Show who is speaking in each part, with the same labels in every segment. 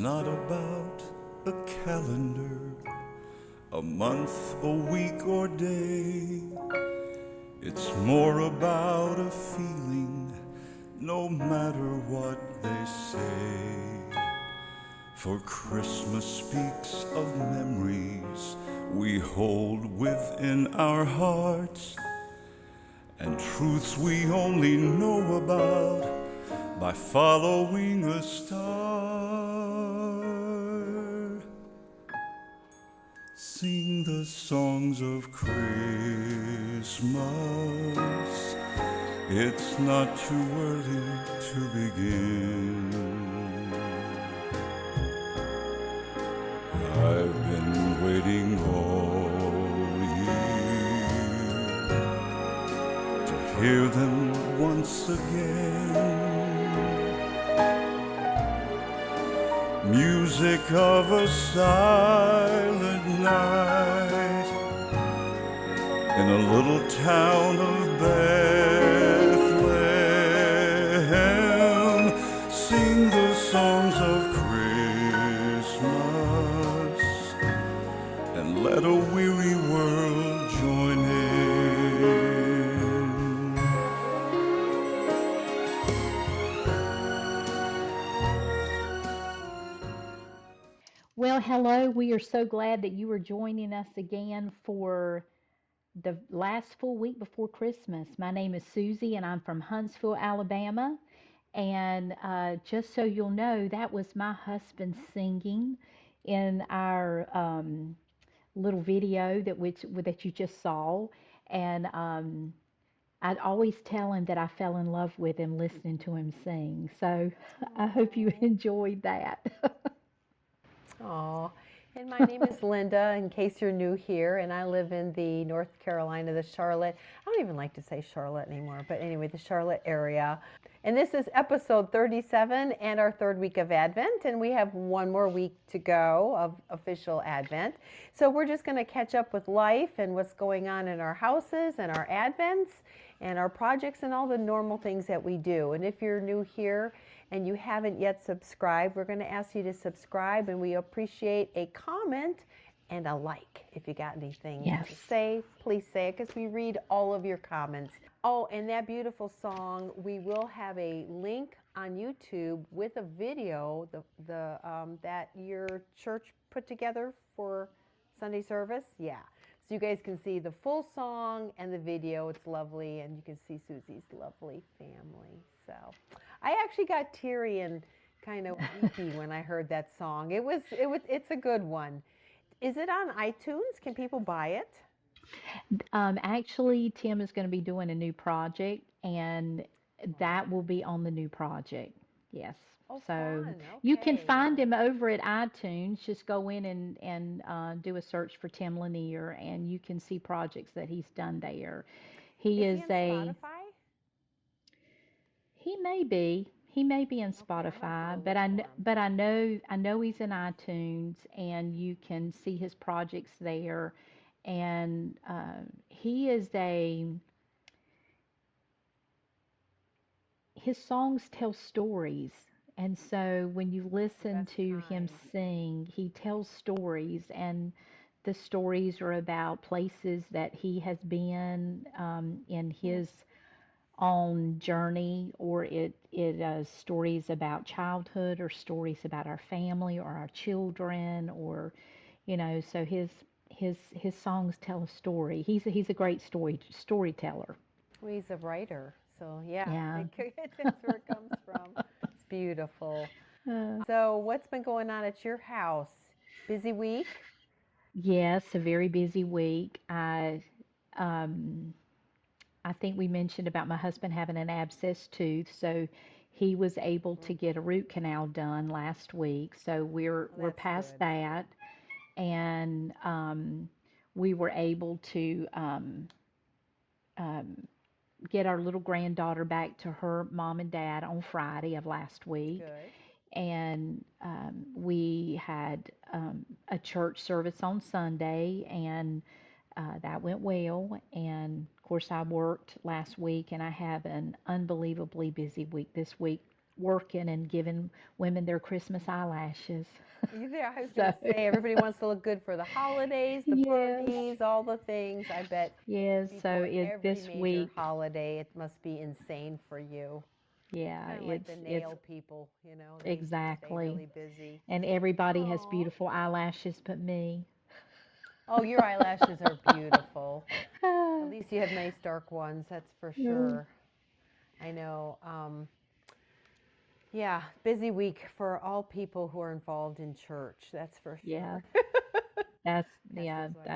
Speaker 1: not about a calendar, a month, a week, or day. It's more about a feeling, no matter what they say. For Christmas speaks of memories we hold within our hearts, and truths we only know about by following a star. Sing the songs of Christmas. It's not too early to begin. I've been waiting all year to hear them once again. Music of a silent night in a little town of Bethlehem. Sing the songs of Christmas and let a weary world join in.
Speaker 2: Well, hello. We are so glad that you are joining us again for the last full week before Christmas. My name is Susie, and I'm from Huntsville, Alabama. And just so you'll know, that was my husband singing in our little video that you just saw. And I'd always tell him that I fell in love with him listening to him sing. So I hope you enjoyed that.
Speaker 3: Oh, and my name is Linda, in case you're new here, and I live in the North Carolina, the Charlotte, I don't even like to say Charlotte anymore, but anyway, the Charlotte area. And this is episode 37 and our third week of Advent, and we have one more week to go of official Advent. So we're just going to catch up with life and what's going on in our houses and our Advents and our projects and all the normal things that we do. And if you're new here and you haven't yet subscribed, we're going to ask you to subscribe, and we appreciate a comment and a like. If you got anything
Speaker 2: Yes.
Speaker 3: to say, please say it, because we read all of your comments. Oh, and that beautiful song, we will have a link on YouTube with a video that your church put together for Sunday service. Yeah. So you guys can see the full song and the video. It's lovely, and you can see Susie's lovely family. So I actually got teary and kind of weepy when I heard that song. It's a good one. Is it on iTunes? Can people buy it?
Speaker 2: Actually, Tim is going to be doing a new project, and that will be on the new project. Yes.
Speaker 3: Oh,
Speaker 2: So
Speaker 3: fun.
Speaker 2: you can
Speaker 3: Okay.
Speaker 2: find him over at iTunes. Just go in and do a search for Tim Lanier, and you can see projects that he's done there. He
Speaker 3: Is he
Speaker 2: is
Speaker 3: on
Speaker 2: a
Speaker 3: Spotify?
Speaker 2: he may be in
Speaker 3: Okay, I'll have to go
Speaker 2: Spotify, but
Speaker 3: look for him.
Speaker 2: I know he's in iTunes, and you can see his projects there. And he is a his songs tell stories. And so when you listen
Speaker 3: That's
Speaker 2: to him
Speaker 3: kind.
Speaker 2: sing, he tells stories, and the stories are about places that he has been in his own journey, or it stories about childhood, or stories about our family or our children, or so his songs tell a story. He's a great storyteller.
Speaker 3: Well, he's a writer, so yeah,
Speaker 2: Yeah.
Speaker 3: that's where it comes from. It's beautiful.
Speaker 2: Uh,
Speaker 3: So, what's been going on at your house? Busy week?
Speaker 2: yes, a very busy week. Um, I think we mentioned about my husband having an abscess tooth, so he was able to get a root canal done last week. So
Speaker 3: Oh,
Speaker 2: we're
Speaker 3: that's
Speaker 2: past
Speaker 3: good.
Speaker 2: that, and we were able to um, get our little granddaughter back to her mom and dad on Friday of last week.
Speaker 3: Good.
Speaker 2: And we had a church service on Sunday, and that went well. And of course, I worked last week, and I have an unbelievably busy week this week working and giving women their Christmas eyelashes.
Speaker 3: Yeah, I was going
Speaker 2: So,
Speaker 3: to say everybody wants to look good for the holidays, the
Speaker 2: yes,
Speaker 3: parties, all the things. I bet
Speaker 2: yes. So
Speaker 3: before
Speaker 2: it
Speaker 3: every
Speaker 2: this
Speaker 3: major
Speaker 2: week,
Speaker 3: holiday, it must be insane for you. It's
Speaker 2: yeah,
Speaker 3: kind of like the
Speaker 2: it's
Speaker 3: nail people, they stay
Speaker 2: exactly.
Speaker 3: really busy.
Speaker 2: And everybody has
Speaker 3: Oh,
Speaker 2: beautiful eyelashes but me.
Speaker 3: oh, your eyelashes are beautiful. At
Speaker 2: Ah,
Speaker 3: least you have nice dark ones, that's for
Speaker 2: mm,
Speaker 3: sure. I know. Yeah, busy week for all people who are involved in church, that's for
Speaker 2: yeah,
Speaker 3: sure.
Speaker 2: that's yeah,
Speaker 3: Pastor's wives.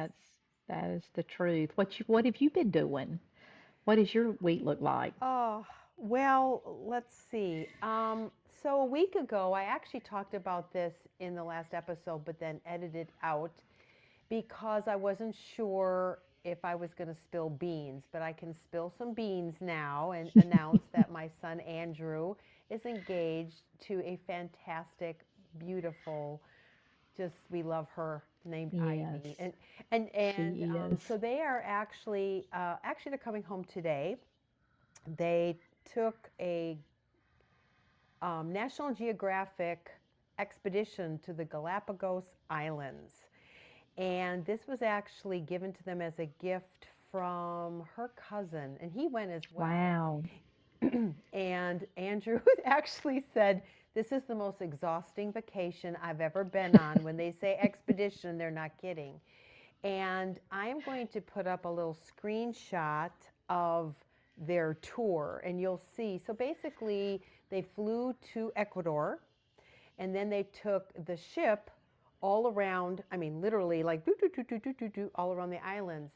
Speaker 2: that is the truth. What have you been doing? What does your week look like?
Speaker 3: Oh, well, let's see. So a week ago, I actually talked about this in the last episode, but then edited out because I wasn't sure if I was going to spill beans. But I can spill some beans now and announce that my son Andrew is engaged to a fantastic, beautiful, just we love her, named
Speaker 2: Yes,
Speaker 3: Ivy, and
Speaker 2: she is.
Speaker 3: so they are actually they're coming home today. They took a National Geographic expedition to the Galapagos Islands. And this was actually given to them as a gift from her cousin, and he went as well.
Speaker 2: Wow.
Speaker 3: And Andrew actually said, "This is the most exhausting vacation I've ever been on." When they say expedition, they're not kidding. And I'm going to put up a little screenshot of their tour, and you'll see. So basically, they flew to Ecuador, and then they took the ship all around, I mean, literally like doo, doo, doo, doo, doo, doo, doo, all around the islands.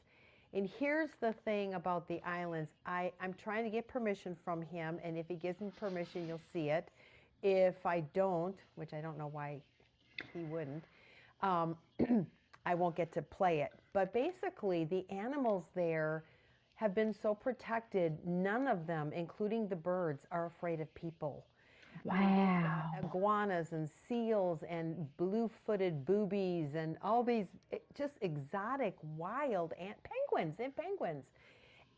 Speaker 3: And here's the thing about the islands. I'm trying to get permission from him, and if he gives me permission, you'll see it. If I don't, which I don't know why he wouldn't, um, I won't get to play it. But basically, the animals there have been so protected, none of them, including the birds, are afraid of people. I mean, they've got
Speaker 2: Wow.
Speaker 3: iguanas and seals and blue-footed boobies and all these just exotic, wild penguins and penguins.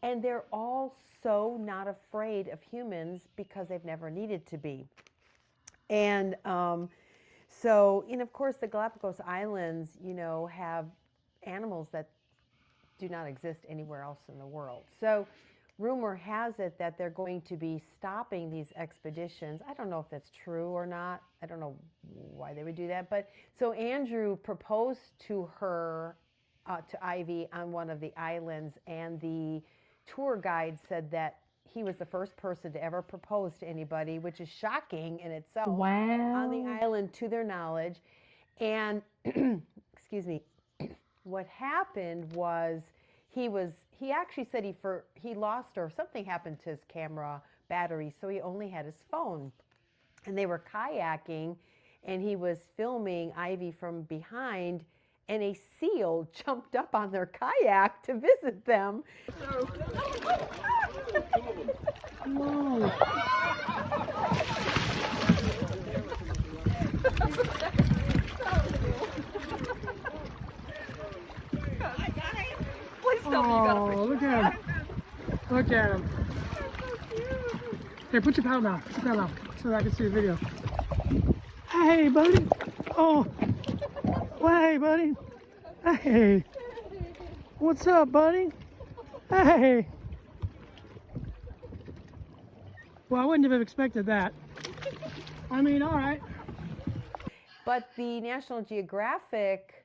Speaker 3: And they're all so not afraid of humans because they've never needed to be. And and of course, the Galapagos Islands, have animals that do not exist anywhere else in the world. So rumor has it that they're going to be stopping these expeditions. I don't know if that's true or not. I don't know why they would do that. But so Andrew proposed to her, to Ivy, on one of the islands, and the tour guide said that he was the first person to ever propose to anybody, which is shocking in itself, on the
Speaker 2: Wow.
Speaker 3: island to their knowledge. And excuse me, what happened was he actually said he lost, or something happened to his camera battery, so he only had his phone. And they were kayaking, and he was filming Ivy from behind, and a seal jumped up on their kayak to visit them.
Speaker 2: Whoa.
Speaker 4: Oh, look at him. Look at him. Here, put your paddle down. Put your paddle down so that I can see the video. Hey, buddy. Oh. Well, hey, buddy. Hey. What's up, buddy? Hey. Well, I wouldn't have expected that. I mean, all right.
Speaker 3: But the National Geographic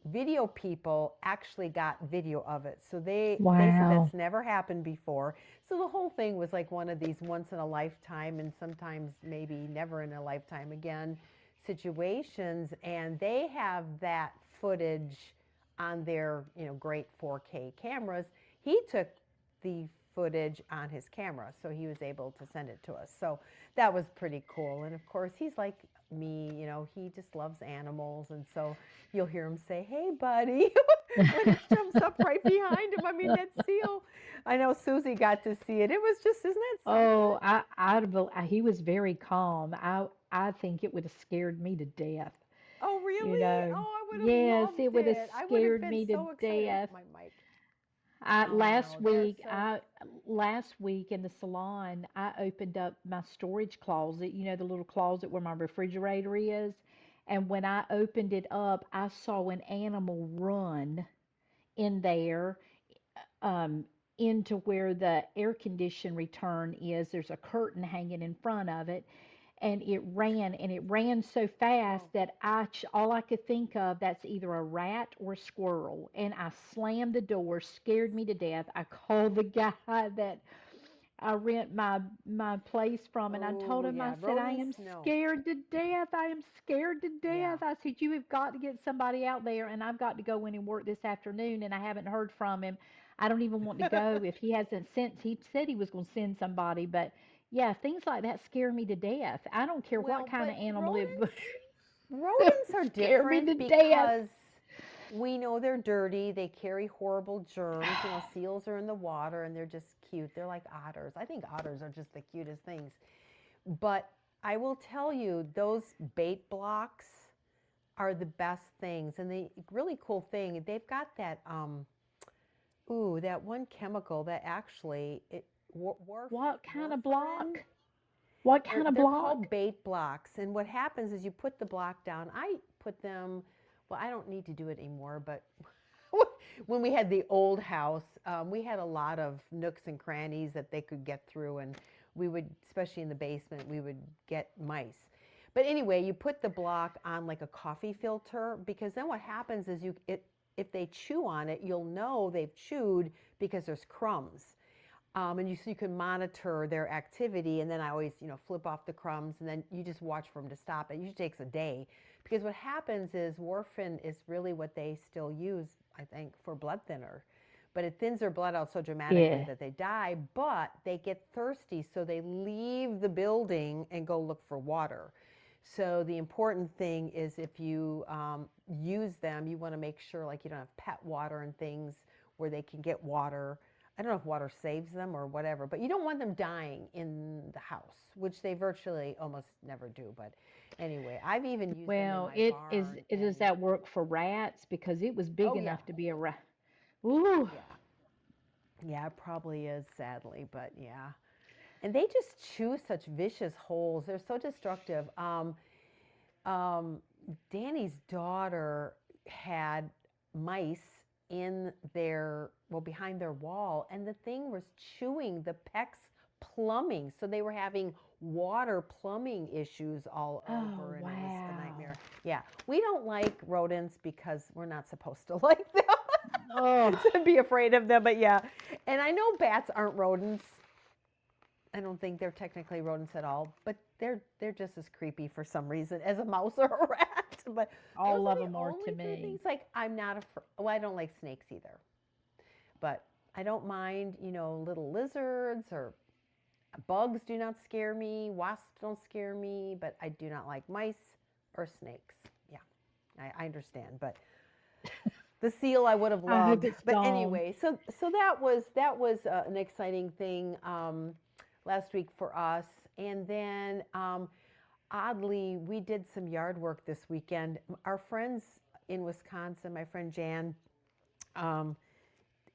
Speaker 3: video people actually got video of it. So they said
Speaker 2: Wow.
Speaker 3: that's never happened before. So the whole thing was like one of these once in a lifetime, and sometimes maybe never in a lifetime again, situations. And they have that footage on their, great 4K cameras. He took the footage on his camera, so he was able to send it to us. So that was pretty cool. And of course, he's like me, he just loves animals, and so you'll hear him say, "Hey, buddy," when it jumps up right behind him. I mean, that seal. I know Susie got to see it. It was just, isn't that something?
Speaker 2: Oh, he was very calm. I think it would have scared me to death.
Speaker 3: Oh,
Speaker 2: You
Speaker 3: really?
Speaker 2: know.
Speaker 3: Oh, I would have
Speaker 2: Yes,
Speaker 3: loved
Speaker 2: it would have
Speaker 3: it. I would have
Speaker 2: scared
Speaker 3: been
Speaker 2: me to
Speaker 3: so excited.
Speaker 2: death.
Speaker 3: My mic.
Speaker 2: I
Speaker 3: Oh no, they're so.
Speaker 2: last week in the salon, I opened up my storage closet, the little closet where my refrigerator is. And when I opened it up, I saw an animal run in there, um, into where the air condition return is. There's a curtain hanging in front of it, and it ran so fast
Speaker 3: Oh,
Speaker 2: that all I could think of, that's either a rat or a squirrel. And I slammed the door, scared me to death. I called the guy that I rent my place from, and I told
Speaker 3: oh
Speaker 2: him, I
Speaker 3: yeah,
Speaker 2: said, I
Speaker 3: rodents.
Speaker 2: am
Speaker 3: No.
Speaker 2: scared to death. I am scared to
Speaker 3: Yeah.
Speaker 2: death. I said, you have got to get somebody out there, and I've got to go in and work this afternoon, and I haven't heard from him. I don't even want to go if he hasn't sent. He said he was going to send somebody, but yeah, things like that scare me to death. I don't care what
Speaker 3: Well,
Speaker 2: kind of
Speaker 3: but
Speaker 2: animal it
Speaker 3: rodents are
Speaker 2: scare me
Speaker 3: different
Speaker 2: to death.
Speaker 3: because we know they're dirty. They carry horrible germs. You know, seals are in the water and they're just cute. They're like otters. I think otters are just the cutest things. But I will tell you, those bait blocks are the best things. And the really cool thing, they've got that that one chemical that actually
Speaker 2: What kind of
Speaker 3: warfarin.
Speaker 2: block? What
Speaker 3: They're
Speaker 2: kind of
Speaker 3: they're
Speaker 2: block?
Speaker 3: called bait blocks, and what happens is you put the block down. I put them. Well, I don't need to do it anymore, but when we had the old house, we had a lot of nooks and crannies that they could get through, and we would, especially in the basement, we would get mice. But anyway, you put the block on like a coffee filter, because then what happens is if they chew on it, you'll know they've chewed because there's crumbs. And so you can monitor their activity, and then I always, flip off the crumbs, and then you just watch for them to stop. It usually takes a day, because what happens is warfarin is really what they still use, I think, for blood thinner. But it thins their blood out so dramatically
Speaker 2: Yeah.
Speaker 3: that they die, but they get thirsty, so they leave the building and go look for water. So the important thing is, if you use them, you want to make sure, like, you don't have pet water and things where they can get water. I don't know if water saves them or whatever, but you don't want them dying in the house, which they virtually almost never do. But anyway, I've even used them in
Speaker 2: Well,
Speaker 3: my
Speaker 2: it
Speaker 3: barn,
Speaker 2: does
Speaker 3: and
Speaker 2: that work for rats, because it was big
Speaker 3: oh yeah,
Speaker 2: enough to be a rat. Ooh.
Speaker 3: yeah, yeah, it probably is, sadly, but yeah. And they just chew such vicious holes. They're so destructive. Um, Danny's daughter had mice in behind their wall, and the thing was chewing the PEX plumbing. So they were having water plumbing issues all
Speaker 2: Oh,
Speaker 3: over, and it was a
Speaker 2: wow.
Speaker 3: nightmare. Yeah, we don't like rodents because we're not supposed to like them.
Speaker 2: Oh,
Speaker 3: To be afraid of them, but yeah. And I know bats aren't rodents. I don't think they're technically rodents at all, but they're just as creepy for some reason as a mouse or a rat. But those
Speaker 2: all
Speaker 3: are
Speaker 2: of
Speaker 3: the
Speaker 2: them are to
Speaker 3: only three
Speaker 2: me.
Speaker 3: things. Like, I'm not afraid. Well, I don't like snakes either, but I don't mind. Little lizards or bugs do not scare me. Wasps don't scare me, but I do not like mice or snakes. Yeah, I understand, but the seal I would have
Speaker 2: I hope
Speaker 3: loved.
Speaker 2: it's
Speaker 3: But
Speaker 2: gone.
Speaker 3: anyway, so that was an exciting thing last week for us. And then oddly, we did some yard work this weekend. Our friends in Wisconsin, my friend Jan, um,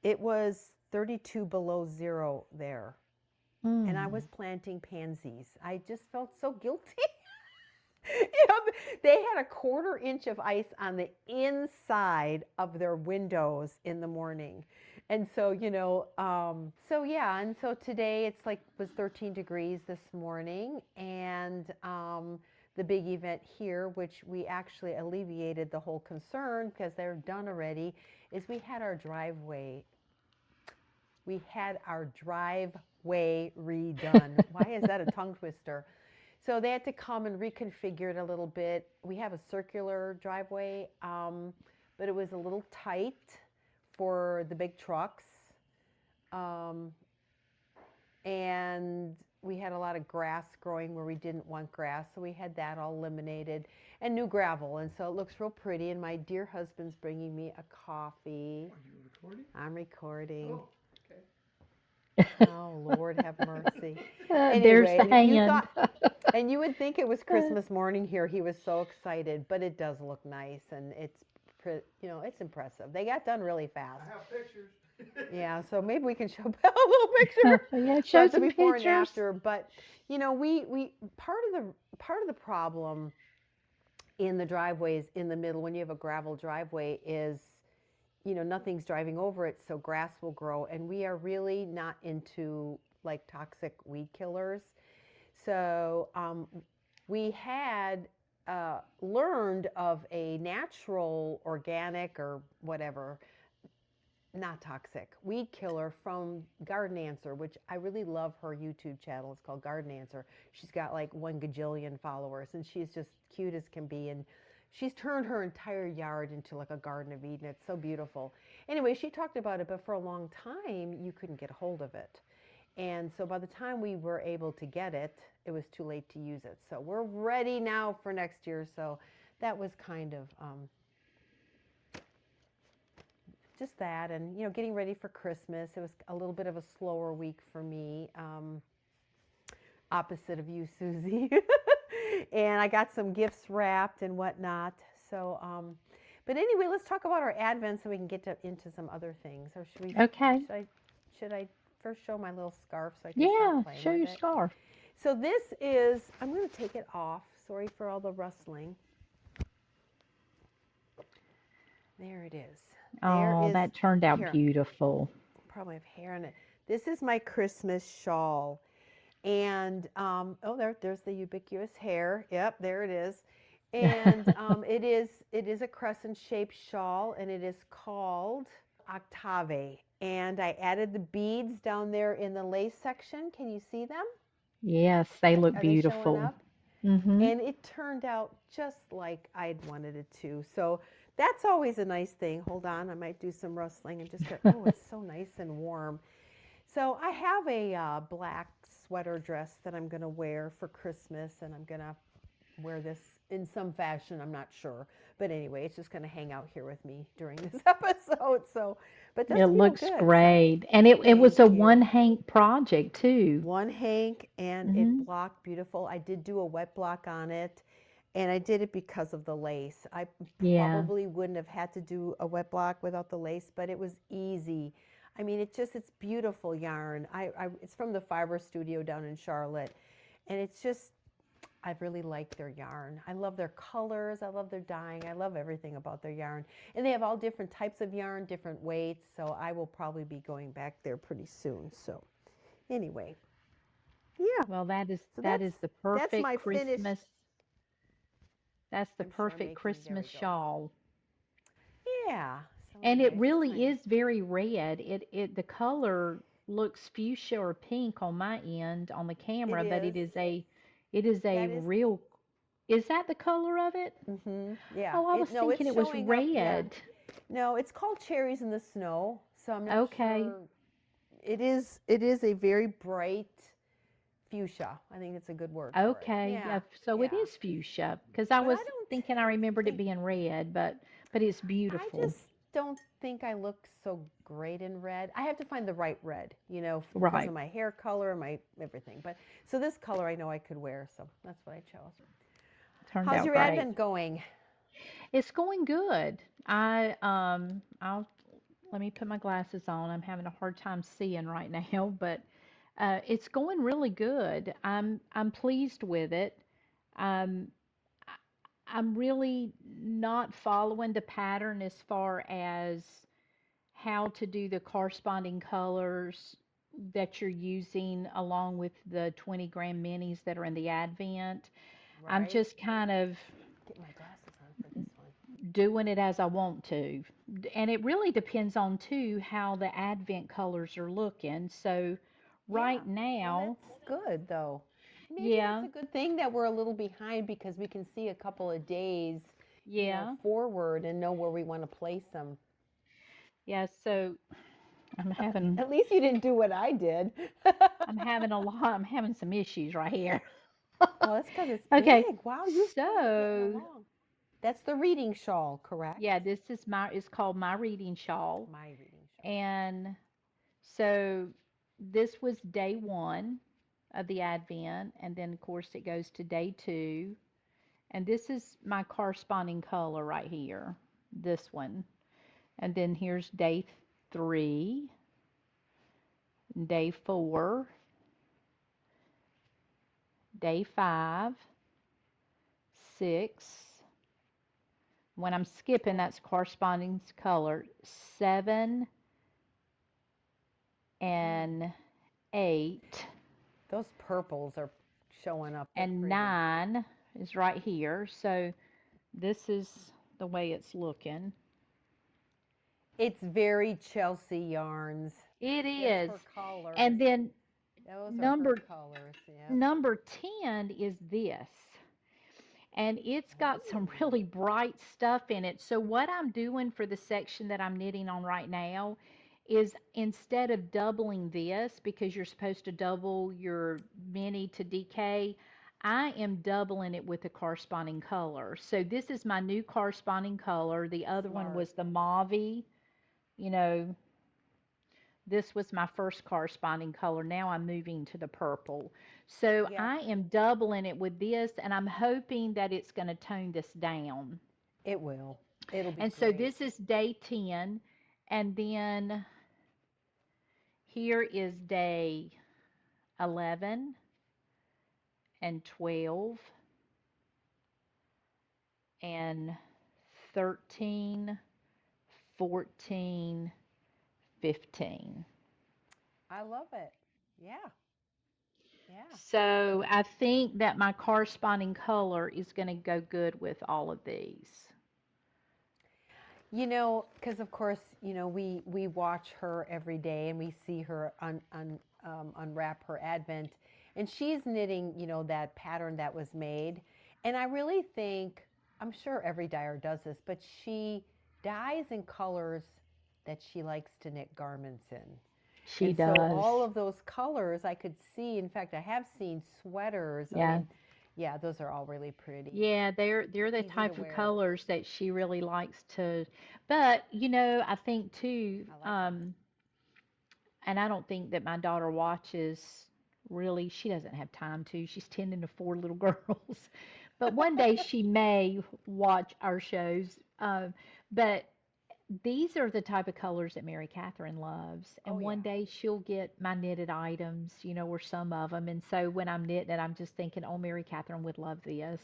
Speaker 3: it was 32 below zero there, and I was
Speaker 2: Mm.
Speaker 3: planting pansies. I just felt so guilty. You know, they had a 1/4 inch of ice on the inside of their windows in the morning. And so, so yeah, and so today was 13 degrees this morning, and the big event here, which we actually alleviated the whole concern because they're done already, is we had our driveway redone. Why is that a tongue twister? So they had to come and reconfigure it a little bit. We have a circular driveway, but it was a little tight for the big trucks. And we had a lot of grass growing where we didn't want grass, so we had that all eliminated, and new gravel. And so it looks real pretty, and my dear husband's bringing me a coffee.
Speaker 4: Are you recording?
Speaker 3: I'm recording.
Speaker 4: Oh,
Speaker 3: Oh, Lord have mercy.
Speaker 2: There's the
Speaker 3: Anyway,
Speaker 2: hand.
Speaker 3: and you would think it was Christmas morning here. He was so excited, but it does look nice, and it's impressive. They got done really fast.
Speaker 4: I have pictures.
Speaker 3: Yeah, so maybe we can show a little picture.
Speaker 2: Yeah, show
Speaker 3: That's the
Speaker 2: some
Speaker 3: before and
Speaker 2: pictures.
Speaker 3: after. But we part of the problem in the driveways in the middle when you have a gravel driveway is nothing's driving over it, so grass will grow, and we are really not into like toxic weed killers. So we had learned of a natural, organic, or whatever, not toxic weed killer from Garden Answer, which I really love her YouTube channel. It's called Garden Answer. She's got like 1 gajillion followers, and she's just cute as can be. And she's turned her entire yard into like a Garden of Eden. It's so beautiful. Anyway, she talked about it, but for a long time, you couldn't get a hold of it. And so by the time we were able to get it, it was too late to use it. So we're ready now for next year. So that was kind of just that, and getting ready for Christmas. It was a little bit of a slower week for me, opposite of you, Susie. And I got some gifts wrapped and whatnot. So, but anyway, let's talk about our Advent so we can get into some other things. Or should we?
Speaker 2: Okay.
Speaker 3: Should I first show my little scarf so I can
Speaker 2: Yeah,
Speaker 3: start playing
Speaker 2: show
Speaker 3: with
Speaker 2: your
Speaker 3: it?
Speaker 2: scarf.
Speaker 3: So this is. I'm going to take it off. Sorry for all the rustling. There it is.
Speaker 2: Oh, that turned out beautiful.
Speaker 3: Probably have hair on it. This is my Christmas shawl. And, there's the ubiquitous hair. Yep, there it is. And it is a crescent-shaped shawl, and it is called Octave. And I added the beads down there in the lace section. Can you see them?
Speaker 2: Yes, they look
Speaker 3: Are
Speaker 2: beautiful.
Speaker 3: they showing up?
Speaker 2: Mm-hmm.
Speaker 3: And it turned out just like I'd wanted it to. So that's always a nice thing. Hold on, I might do some rustling and just get, oh, it's so nice and warm. So I have a black sweater dress that I'm going to wear for Christmas, and I'm going to wear this in some fashion. I'm not sure. But anyway, it's just going to hang out here with me during this episode. So, but
Speaker 2: It looks
Speaker 3: good.
Speaker 2: great. And it was a
Speaker 3: Thank you.
Speaker 2: one hank project too.
Speaker 3: One hank, and
Speaker 2: Mm-hmm.
Speaker 3: it blocked beautiful. I did do a wet block on it, and I did it because of the lace. I probably wouldn't have had to do a wet block without the lace, but it was easy. I mean, it's beautiful yarn. It's from the Fiber Studio down in Charlotte, and it's just, I really like their yarn. I love their colors. I love their dyeing. I love everything about their yarn. And they have all different types of yarn, different weights, so I will probably be going back there pretty soon. So anyway, yeah.
Speaker 2: Well, that is
Speaker 3: So
Speaker 2: the perfect
Speaker 3: my
Speaker 2: Christmas.
Speaker 3: finished.
Speaker 2: That's the
Speaker 3: I'm sure I'm
Speaker 2: perfect
Speaker 3: making-
Speaker 2: Christmas
Speaker 3: there we go.
Speaker 2: shawl.
Speaker 3: Yeah. So
Speaker 2: And
Speaker 3: anyway,
Speaker 2: it
Speaker 3: it's
Speaker 2: really
Speaker 3: kind of-
Speaker 2: is very red. The color looks fuchsia or pink on my end on the camera, but it is a
Speaker 3: That is-
Speaker 2: real. Is that the color of it?
Speaker 3: Yeah.
Speaker 2: Oh, I was
Speaker 3: No,
Speaker 2: thinking
Speaker 3: it's
Speaker 2: it was
Speaker 3: showing up, yeah.
Speaker 2: red.
Speaker 3: No, it's called Cherries in the Snow. So I'm not
Speaker 2: Okay.
Speaker 3: sure. It is a very bright fuchsia. I think it's a good word.
Speaker 2: Okay,
Speaker 3: For it.
Speaker 2: yeah. So it
Speaker 3: yeah.
Speaker 2: is fuchsia because I
Speaker 3: But I
Speaker 2: was
Speaker 3: don't
Speaker 2: thinking I remembered it
Speaker 3: think-
Speaker 2: being red, but it's beautiful.
Speaker 3: I just don't think I look so great in red. I have to find the right red, because
Speaker 2: Right.
Speaker 3: of my hair color, my everything. But so this color I know I could wear, so that's what I chose.
Speaker 2: Turned
Speaker 3: How's
Speaker 2: out
Speaker 3: your
Speaker 2: great.
Speaker 3: Advent going?
Speaker 2: It's going good. I'll let me put my glasses on. I'm having a hard time seeing right now, but it's going really good. I'm pleased with it. Um, I'm really not following the pattern as far as how to do the corresponding colors that you're using along with the 20-gram minis that are in the Advent. I'm
Speaker 3: Right.
Speaker 2: just kind of
Speaker 3: Get my glasses on for this one.
Speaker 2: doing it as I want to. And it really depends on too how the Advent colors are looking. So right now,
Speaker 3: Well, that's good though. Maybe
Speaker 2: yeah,
Speaker 3: that's a good thing that we're a little behind because we can see a couple of days
Speaker 2: yeah,
Speaker 3: forward and know where we want to place them.
Speaker 2: yeah. So I'm having
Speaker 3: At least you didn't do what I did.
Speaker 2: I'm having some issues right here.
Speaker 3: Well, that's because it's
Speaker 2: Okay,
Speaker 3: big. Wow, you're
Speaker 2: so
Speaker 3: getting along. That's the reading shawl, correct?
Speaker 2: yeah, it's called My Reading Shawl.
Speaker 3: My reading shawl.
Speaker 2: And so this was day 1 of the Advent, and then of course it goes to day 2. And this is my corresponding color right here, this one. And then here's day 3. day 4, day 5, 6. When I'm skipping, that's corresponding color. 7 and 8.
Speaker 3: Those purples are showing up. They're
Speaker 2: And
Speaker 3: pretty.
Speaker 2: 9 is right here. So this is the way it's looking.
Speaker 3: It's very Chelsea yarns.
Speaker 2: It
Speaker 3: It's
Speaker 2: is.
Speaker 3: her colors.
Speaker 2: And then
Speaker 3: those
Speaker 2: number
Speaker 3: are her colors. Yeah.
Speaker 2: number 10 is this. And it's got some really bright stuff in it. So what I'm doing for the section that I'm knitting on right now is, instead of doubling this, because you're supposed to double your mini to DK, I am doubling it with a corresponding color. So this is my new corresponding color. The other one was the mauve. You know, this was my first corresponding color. Now I'm moving to the purple. So
Speaker 3: Yep.
Speaker 2: I am doubling it with this, and I'm hoping that it's going to tone this down.
Speaker 3: It will. It'll be
Speaker 2: And
Speaker 3: great.
Speaker 2: so this is day 10, and then here is day 11 and 12 and 13, 14, 15.
Speaker 3: I love it. Yeah. Yeah.
Speaker 2: So I think that my corresponding color is going to go good with all of these.
Speaker 3: You know, because of course, you know, we watch her every day and we see her unwrap her Advent, and she's knitting, you know, that pattern that was made. And I really think, I'm sure every dyer does this, but she dyes in colors that she likes to knit garments in.
Speaker 2: She
Speaker 3: and
Speaker 2: does.
Speaker 3: So all of those colors I could see. In fact, I have seen sweaters.
Speaker 2: Yeah.
Speaker 3: I mean, yeah, those are all really pretty.
Speaker 2: Yeah, they're the
Speaker 3: Easy
Speaker 2: type
Speaker 3: to
Speaker 2: of
Speaker 3: wear.
Speaker 2: colors that she really likes to. But you know, I think too,
Speaker 3: I like them.
Speaker 2: and I don't think that my daughter watches. Really, she doesn't have time to. She's tending to 4 little girls. But one day she may watch our shows. But these are the type of colors that Mary Catherine loves. And
Speaker 3: Oh,
Speaker 2: one
Speaker 3: yeah.
Speaker 2: day she'll get my knitted items, you know, or some of them. And so when I'm knitting it, I'm just thinking, oh, Mary Catherine would love this.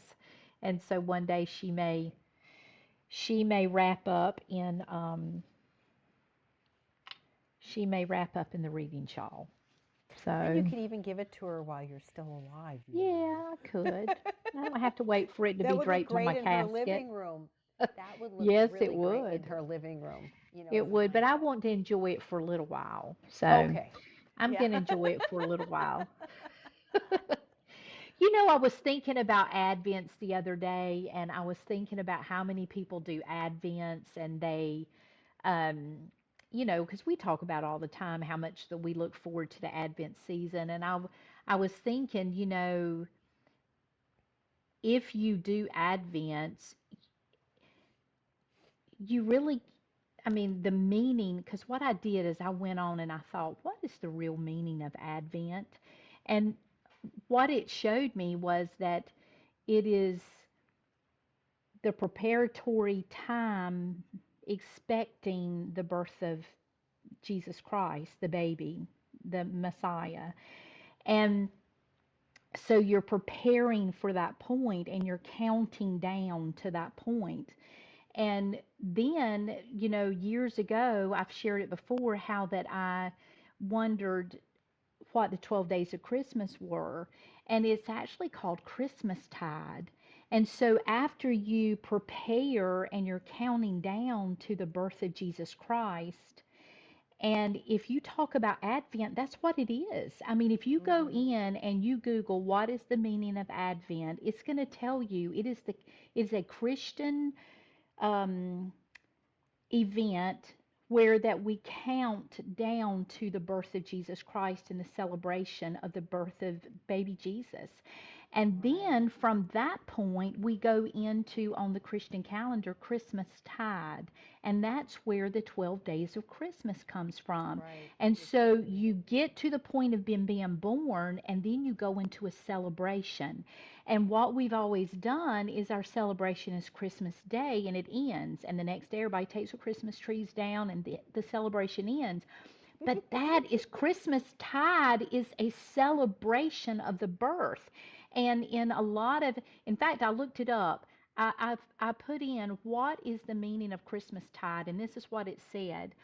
Speaker 2: And so one day she may wrap up in the reading shawl.
Speaker 3: And you
Speaker 2: So
Speaker 3: could even give it to her while you're still alive. you
Speaker 2: yeah,
Speaker 3: know.
Speaker 2: I could. I don't have to wait for it to
Speaker 3: That
Speaker 2: be
Speaker 3: would look
Speaker 2: draped on
Speaker 3: great
Speaker 2: my
Speaker 3: in her
Speaker 2: casket.
Speaker 3: living room. That would look
Speaker 2: Yes,
Speaker 3: really
Speaker 2: it
Speaker 3: great in
Speaker 2: would.
Speaker 3: her living room. You know, as
Speaker 2: It
Speaker 3: a
Speaker 2: would, but I
Speaker 3: blanket.
Speaker 2: want to enjoy it for a little while. So
Speaker 3: Okay.
Speaker 2: I'm
Speaker 3: Yeah.
Speaker 2: going to enjoy it for a little while. You know, I was thinking about Advents the other day, and I was thinking about how many people do Advents, and they, um, you know, because we talk about all the time how much that we look forward to the Advent season. And I was thinking, you know, if you do Advents, you really, I mean, the meaning, because what I did is I went on and I thought, what is the real meaning of Advent? And what it showed me was that it is the preparatory time expecting the birth of Jesus Christ, the baby, the Messiah. And so you're preparing for that point and you're counting down to that point. And then, you know, years ago, I've shared it before, how that I wondered what the 12 days of Christmas were. And it's actually called Christmastide. And so after you prepare and you're counting down to the birth of Jesus Christ, and if you talk about Advent, that's what it is. I mean, if you go in and you Google what is the meaning of Advent, it's going to tell you it is a Christian um, event where that we count down to the birth of Jesus Christ and the celebration of the birth of baby Jesus. And then from that point, we go into, on the Christian calendar, Christmas tide. And that's where the 12 days of Christmas comes from.
Speaker 3: Right.
Speaker 2: And so you get to the point of being born, and then you go into a celebration. And what we've always done is our celebration is Christmas Day, and it ends. And the next day, everybody takes the Christmas trees down, and the celebration ends. But that is Christmastide is a celebration of the birth. And in a lot of, in fact, I looked it up. I put in what is the meaning of Christmastide, and this is what it said.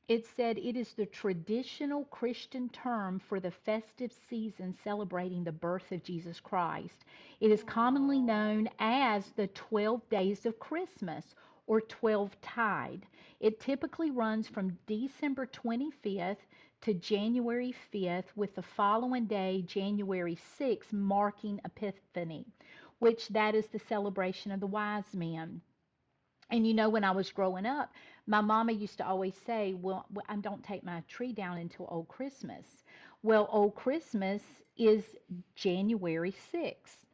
Speaker 2: It said it is the traditional Christian term for the festive season celebrating the birth of Jesus Christ. It is commonly known as the 12 days of Christmas or 12 tide. It typically runs from December 25th to January 5th, with the following day, January 6th, marking Epiphany, which that is the celebration of the wise men. And when I was growing up, my mama used to always say, well, I don't take my tree down until Old Christmas. Well, Old Christmas is January 6th.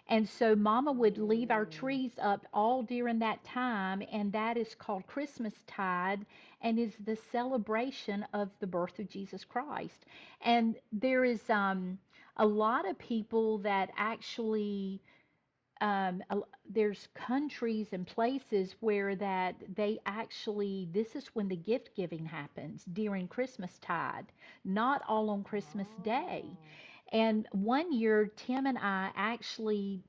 Speaker 2: And so mama would leave our trees up all during that time, and that is called Christmastide and is the celebration of the birth of Jesus Christ. And there is a lot of people that actually there's countries and places where that they actually this is when the gift giving happens during Christmastide, not all on Christmas Day. And one year Tim and I actually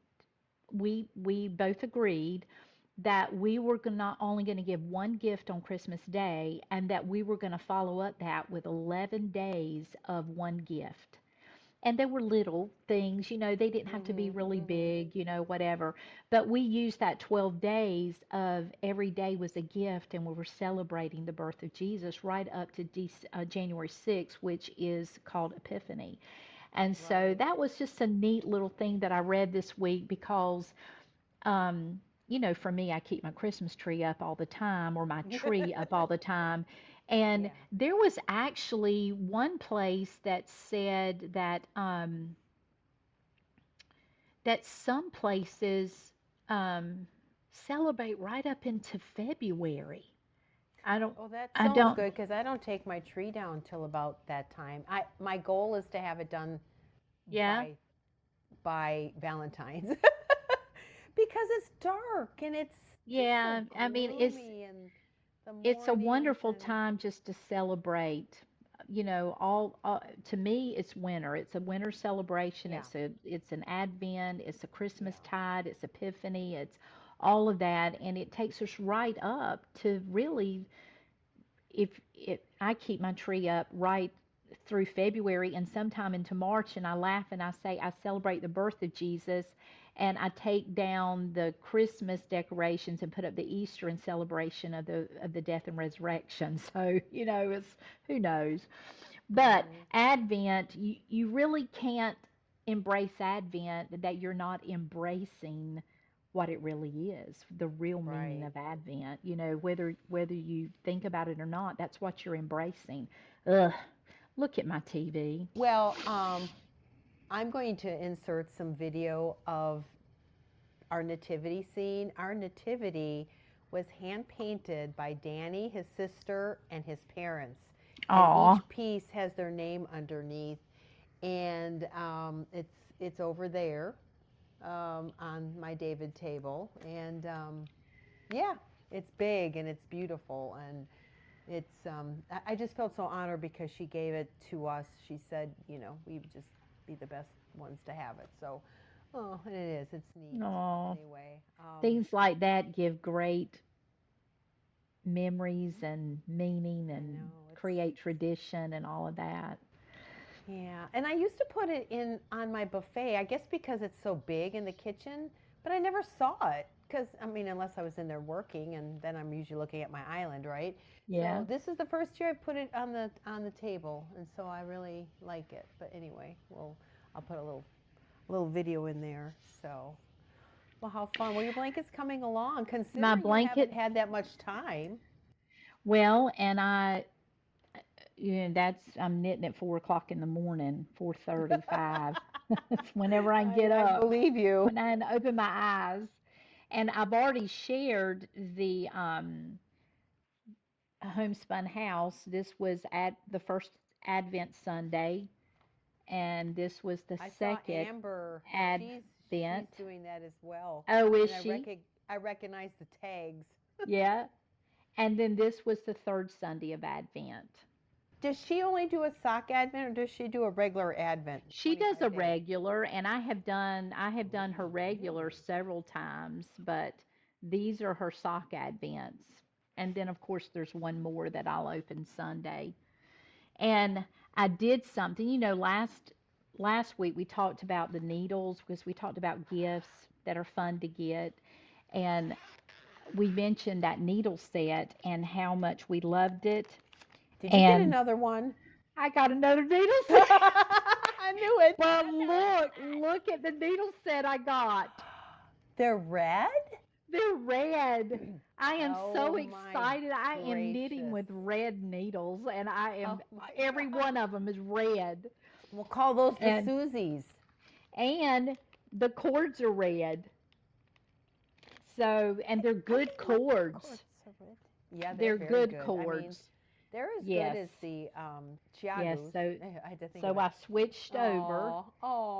Speaker 2: we both agreed that we were not only going to give one gift on Christmas Day, and that we were going to follow up that with 11 days of one gift. And they were little things, they didn't have to be really big, whatever. But we used that 12 days of every day was a gift, and we were celebrating the birth of Jesus right up to January 6th, which is called Epiphany. And so that was just a neat little thing that I read this week because, for me, I keep my Christmas tree up all the time, or my tree up all the time. And there was actually one place that said that some places celebrate right up into February. I don't.
Speaker 3: Oh, that
Speaker 2: I
Speaker 3: sounds
Speaker 2: don't.
Speaker 3: good because I don't take my tree down till about that time. My goal is to have it done
Speaker 2: Yeah.
Speaker 3: by Valentine's because it's dark and it's
Speaker 2: Yeah.
Speaker 3: just so
Speaker 2: I mean,
Speaker 3: gloomy and the
Speaker 2: it's a
Speaker 3: mornings
Speaker 2: wonderful
Speaker 3: and
Speaker 2: time just to celebrate. All to me, it's winter. It's a winter celebration.
Speaker 3: yeah,
Speaker 2: It's an Advent. It's a Christmas
Speaker 3: yeah.
Speaker 2: tide. It's Epiphany. It's all of that, and it takes us right up to really. If I keep my tree up right through February and sometime into March, and I laugh and I say I celebrate the birth of Jesus, and I take down the Christmas decorations and put up the Easter in celebration of the death and resurrection. So it's who knows. But Advent, you really can't embrace Advent that you're not embracing what it really is, the real meaning
Speaker 3: Right.
Speaker 2: of Advent. Whether you think about it or not, that's what you're embracing. Ugh, look at my TV.
Speaker 3: Well, I'm going to insert some video of our nativity scene. Our nativity was hand painted by Danny, his sister, and his parents. And
Speaker 2: Aw,
Speaker 3: each piece has their name underneath. And it's over there on my David table. And yeah, it's big and it's beautiful. And it's I just felt so honored because she gave it to us. She said, we would just be the best ones to have it. So, oh, and it is. It's neat.
Speaker 2: aw.
Speaker 3: Anyway,
Speaker 2: Things like that give great memories and meaning
Speaker 3: I
Speaker 2: and
Speaker 3: know it's
Speaker 2: create tradition and all of that.
Speaker 3: yeah. And I used to put it in on my buffet. I guess because it's so big in the kitchen, but I never saw it because I mean, unless I was in there working, and then I'm usually looking at my island, right?
Speaker 2: Yeah.
Speaker 3: So this is the first year I've put it on the table, and so I really like it. But anyway, I'll put a little video in there. So, well, how fun! Well, your blanket's coming along,
Speaker 2: My
Speaker 3: considering you haven't
Speaker 2: blanket,
Speaker 3: had that much time.
Speaker 2: well, and that's I'm knitting at 4 o'clock in the morning, 4:35. It's whenever I can get
Speaker 3: I
Speaker 2: up,
Speaker 3: believe you.
Speaker 2: when I can open my eyes. And I've already shared the homespun house. This was at the first Advent Sunday, and this was the
Speaker 3: I saw
Speaker 2: second
Speaker 3: Amber. She's
Speaker 2: Advent.
Speaker 3: doing that as well,
Speaker 2: Oh, is
Speaker 3: and
Speaker 2: she?
Speaker 3: I recognize the tags.
Speaker 2: Yeah. And then this was the third Sunday of Advent.
Speaker 3: does she only do a sock advent, or does she do a regular advent?
Speaker 2: She does a
Speaker 3: 25 days?
Speaker 2: regular, and I have done her regular several times, but these are her sock advents. And then of course there's one more that I'll open Sunday. And I did something, last week we talked about the needles because we talked about gifts that are fun to get. And we mentioned that needle set and how much we loved it.
Speaker 3: Did you get
Speaker 2: And
Speaker 3: another one?
Speaker 2: I got another needle set.
Speaker 3: I knew it.
Speaker 2: Well, look at the needle set I got.
Speaker 3: They're red?
Speaker 2: They're red. I am so
Speaker 3: Oh, my
Speaker 2: excited. I am knitting with
Speaker 3: gracious.
Speaker 2: red needles, and
Speaker 3: Oh, my
Speaker 2: every one of them is red.
Speaker 3: We'll call those the
Speaker 2: And
Speaker 3: Susies.
Speaker 2: and the cords are red. So, and they're good cords.
Speaker 3: Yeah,
Speaker 2: They're
Speaker 3: very
Speaker 2: good
Speaker 3: good. I mean,
Speaker 2: cords.
Speaker 3: they're as
Speaker 2: Yes.
Speaker 3: good as the
Speaker 2: Yes,
Speaker 3: Chiagus.
Speaker 2: so
Speaker 3: I had to think
Speaker 2: so
Speaker 3: of
Speaker 2: I
Speaker 3: it.
Speaker 2: switched over,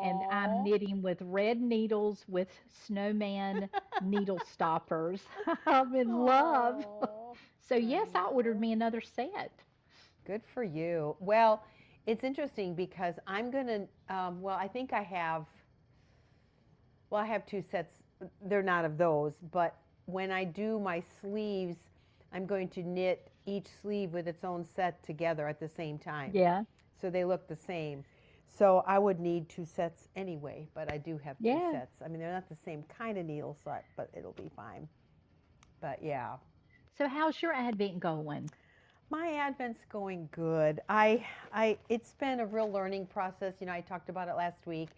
Speaker 2: and I'm
Speaker 3: Oh.
Speaker 2: knitting with red needles with snowman needle stoppers. I'm in love. So yes, I ordered me another set.
Speaker 3: Good for you. Well, it's interesting because I'm gonna. I think I have. Well, I have 2 sets. They're not of those, but when I do my sleeves, I'm going to knit each sleeve with its own set together at the same time.
Speaker 2: Yeah.
Speaker 3: So they look the same. So I would need 2 sets anyway, but I do have 2
Speaker 2: Yeah.
Speaker 3: sets. I mean, they're not the same kind of needle set, but it'll be fine. But yeah,
Speaker 2: So how's your Advent going?
Speaker 3: my Advent's going good. It's been a real learning process. I talked about it last week,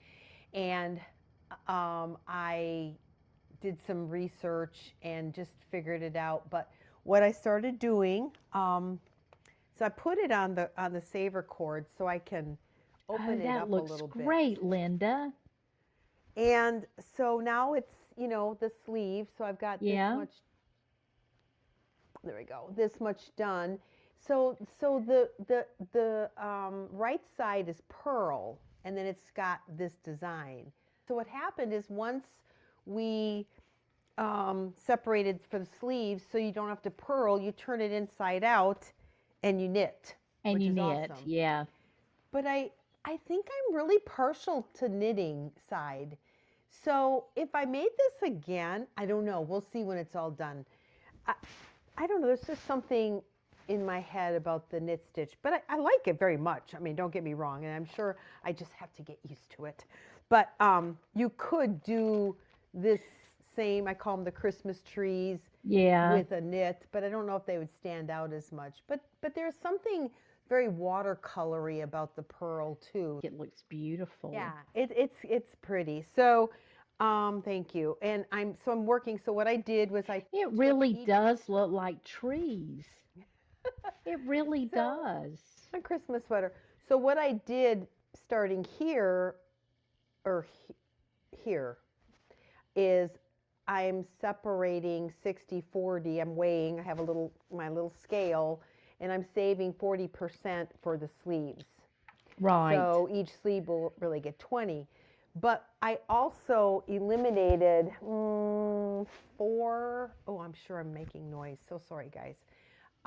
Speaker 3: and I did some research and just figured it out. But what I started doing, so I put it on the saver cord so I can open it
Speaker 2: That
Speaker 3: up a
Speaker 2: looks
Speaker 3: little bit.
Speaker 2: great, Linda.
Speaker 3: And so now it's, the sleeve. So I've got
Speaker 2: Yeah.
Speaker 3: this much. There we go. This much done. So the right side is pearl, and then it's got this design. So what happened is once we separated for the sleeves, so you don't have to purl, you turn it inside out, and you knit.
Speaker 2: And
Speaker 3: which
Speaker 2: you
Speaker 3: is
Speaker 2: knit,
Speaker 3: awesome.
Speaker 2: yeah.
Speaker 3: But I think I'm really partial to knitting side. So if I made this again, I don't know. We'll see when it's all done. I don't know. There's just something in my head about the knit stitch, but I like it very much. I mean, don't get me wrong, and I'm sure I just have to get used to it. But you could do this same, I call them the Christmas trees,
Speaker 2: Yeah.
Speaker 3: with a knit, but I don't know if they would stand out as much. But there's something very watercolory about the pearl too.
Speaker 2: It looks beautiful.
Speaker 3: Yeah, it's pretty. So, thank you. And I'm working. So what I did was I
Speaker 2: It
Speaker 3: took
Speaker 2: really
Speaker 3: each-
Speaker 2: does look like trees. It really does.
Speaker 3: a Christmas sweater. So what I did starting here, or here, is I'm separating 60-40. I'm weighing. I have my little scale, and I'm saving 40% for the sleeves.
Speaker 2: Right.
Speaker 3: So each sleeve will really get 20. But I also eliminated 4. Oh, I'm sure I'm making noise. So sorry, guys.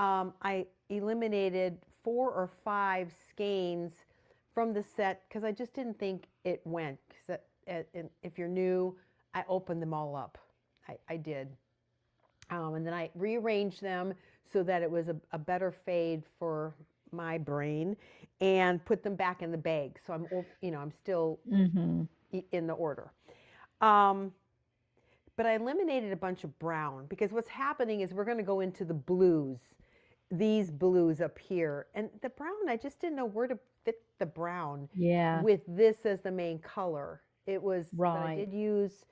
Speaker 3: I eliminated 4 or 5 skeins from the set because I just didn't think it went. Because if you're new, I opened them all up. I did. And then I rearranged them so that it was a better fade for my brain, and put them back in the bag. So I'm still in the order. But I eliminated a bunch of brown because what's happening is we're going to go into the blues, these blues up here. And the brown, I just didn't know where to fit the brown
Speaker 2: Yeah.
Speaker 3: with this as the main color. It was, but I
Speaker 2: Right.
Speaker 3: did use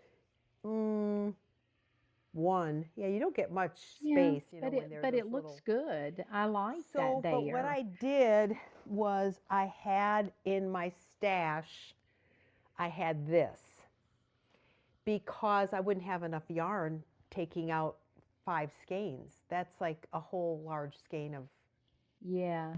Speaker 3: one. Yeah, you don't get much
Speaker 2: Yeah,
Speaker 3: space,
Speaker 2: but
Speaker 3: when they're
Speaker 2: it
Speaker 3: those
Speaker 2: looks
Speaker 3: little.
Speaker 2: good. I like
Speaker 3: So,
Speaker 2: that
Speaker 3: but what
Speaker 2: there.
Speaker 3: I did was I had in my stash, I had this because I wouldn't have enough yarn taking out 5 skeins. That's like a whole large skein of.
Speaker 2: Yeah.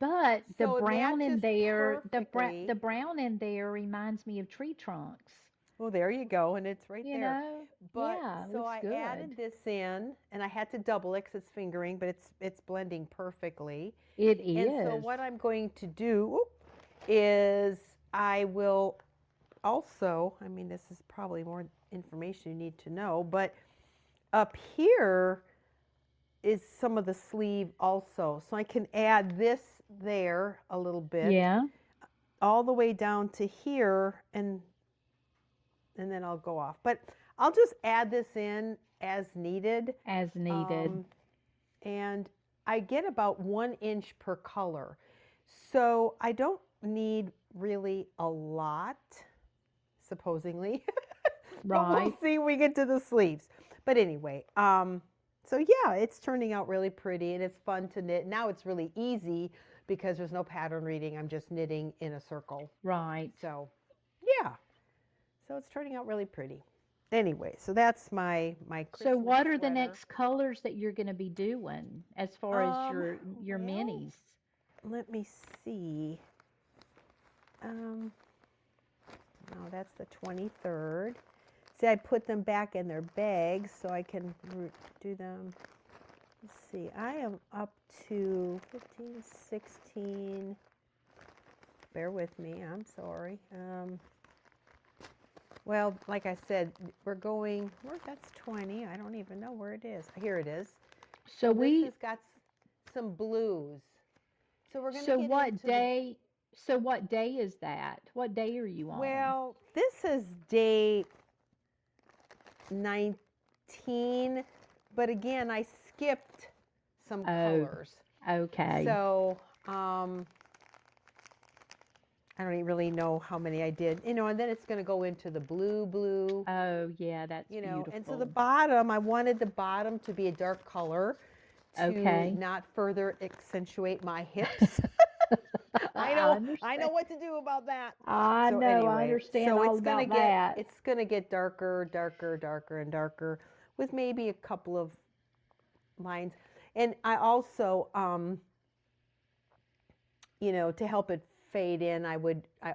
Speaker 2: But the
Speaker 3: So it
Speaker 2: brown in
Speaker 3: matches
Speaker 2: there, the
Speaker 3: perfectly.
Speaker 2: brown in there reminds me of tree trunks.
Speaker 3: Well, there you go, and it's right
Speaker 2: You
Speaker 3: there.
Speaker 2: know,
Speaker 3: But
Speaker 2: yeah, it
Speaker 3: so
Speaker 2: looks
Speaker 3: I
Speaker 2: good.
Speaker 3: added this in, and I had to double it 'cause it's fingering, but it's blending perfectly.
Speaker 2: It
Speaker 3: And so
Speaker 2: is.
Speaker 3: what I'm going to do is I will also, I mean, this is probably more information you need to know, but up here is some of the sleeve also. So I can add this there a little bit,
Speaker 2: Yeah,
Speaker 3: all the way down to here, and then I'll go off. But I'll just add this in as needed.
Speaker 2: as needed.
Speaker 3: And I get about 1 inch per color. So I don't need really a lot, supposedly. But we'll
Speaker 2: Right.
Speaker 3: see when we get to the sleeves. But anyway, so yeah, it's turning out really pretty and it's fun to knit. Now it's really easy because there's no pattern reading. I'm just knitting in a circle.
Speaker 2: Right.
Speaker 3: So yeah, so it's turning out really pretty. Anyway, so that's my Christmas
Speaker 2: So what are the
Speaker 3: sweater.
Speaker 2: next colors that you're going to be doing as far as your
Speaker 3: Well,
Speaker 2: minis?
Speaker 3: let me see. No, that's the 23rd. See, I put them back in their bags so I can do them. Let's see, I am up to 15, 16. Bear with me, I'm sorry. Well, like I said, we're going, that's 20. I don't even know where it is. Here it is.
Speaker 2: So
Speaker 3: this has got some blues. So we're going to
Speaker 2: so
Speaker 3: get
Speaker 2: what
Speaker 3: into
Speaker 2: day so what day is that? What day are you on?
Speaker 3: Well, this is day 19, but again, I skipped some colors.
Speaker 2: Okay.
Speaker 3: So, I don't even really know how many I did, and then it's going to go into the blue,
Speaker 2: Oh, yeah, that's beautiful.
Speaker 3: and so the bottom, I wanted the bottom to be a dark color to
Speaker 2: Okay.
Speaker 3: not further accentuate my hips. I know
Speaker 2: understand.
Speaker 3: what to do about that.
Speaker 2: I
Speaker 3: So
Speaker 2: know, I
Speaker 3: anyway,
Speaker 2: understand
Speaker 3: so
Speaker 2: all
Speaker 3: it's gonna
Speaker 2: about that.
Speaker 3: it's gonna get darker, and darker, with maybe a couple of lines. And I also, to help it fade in, I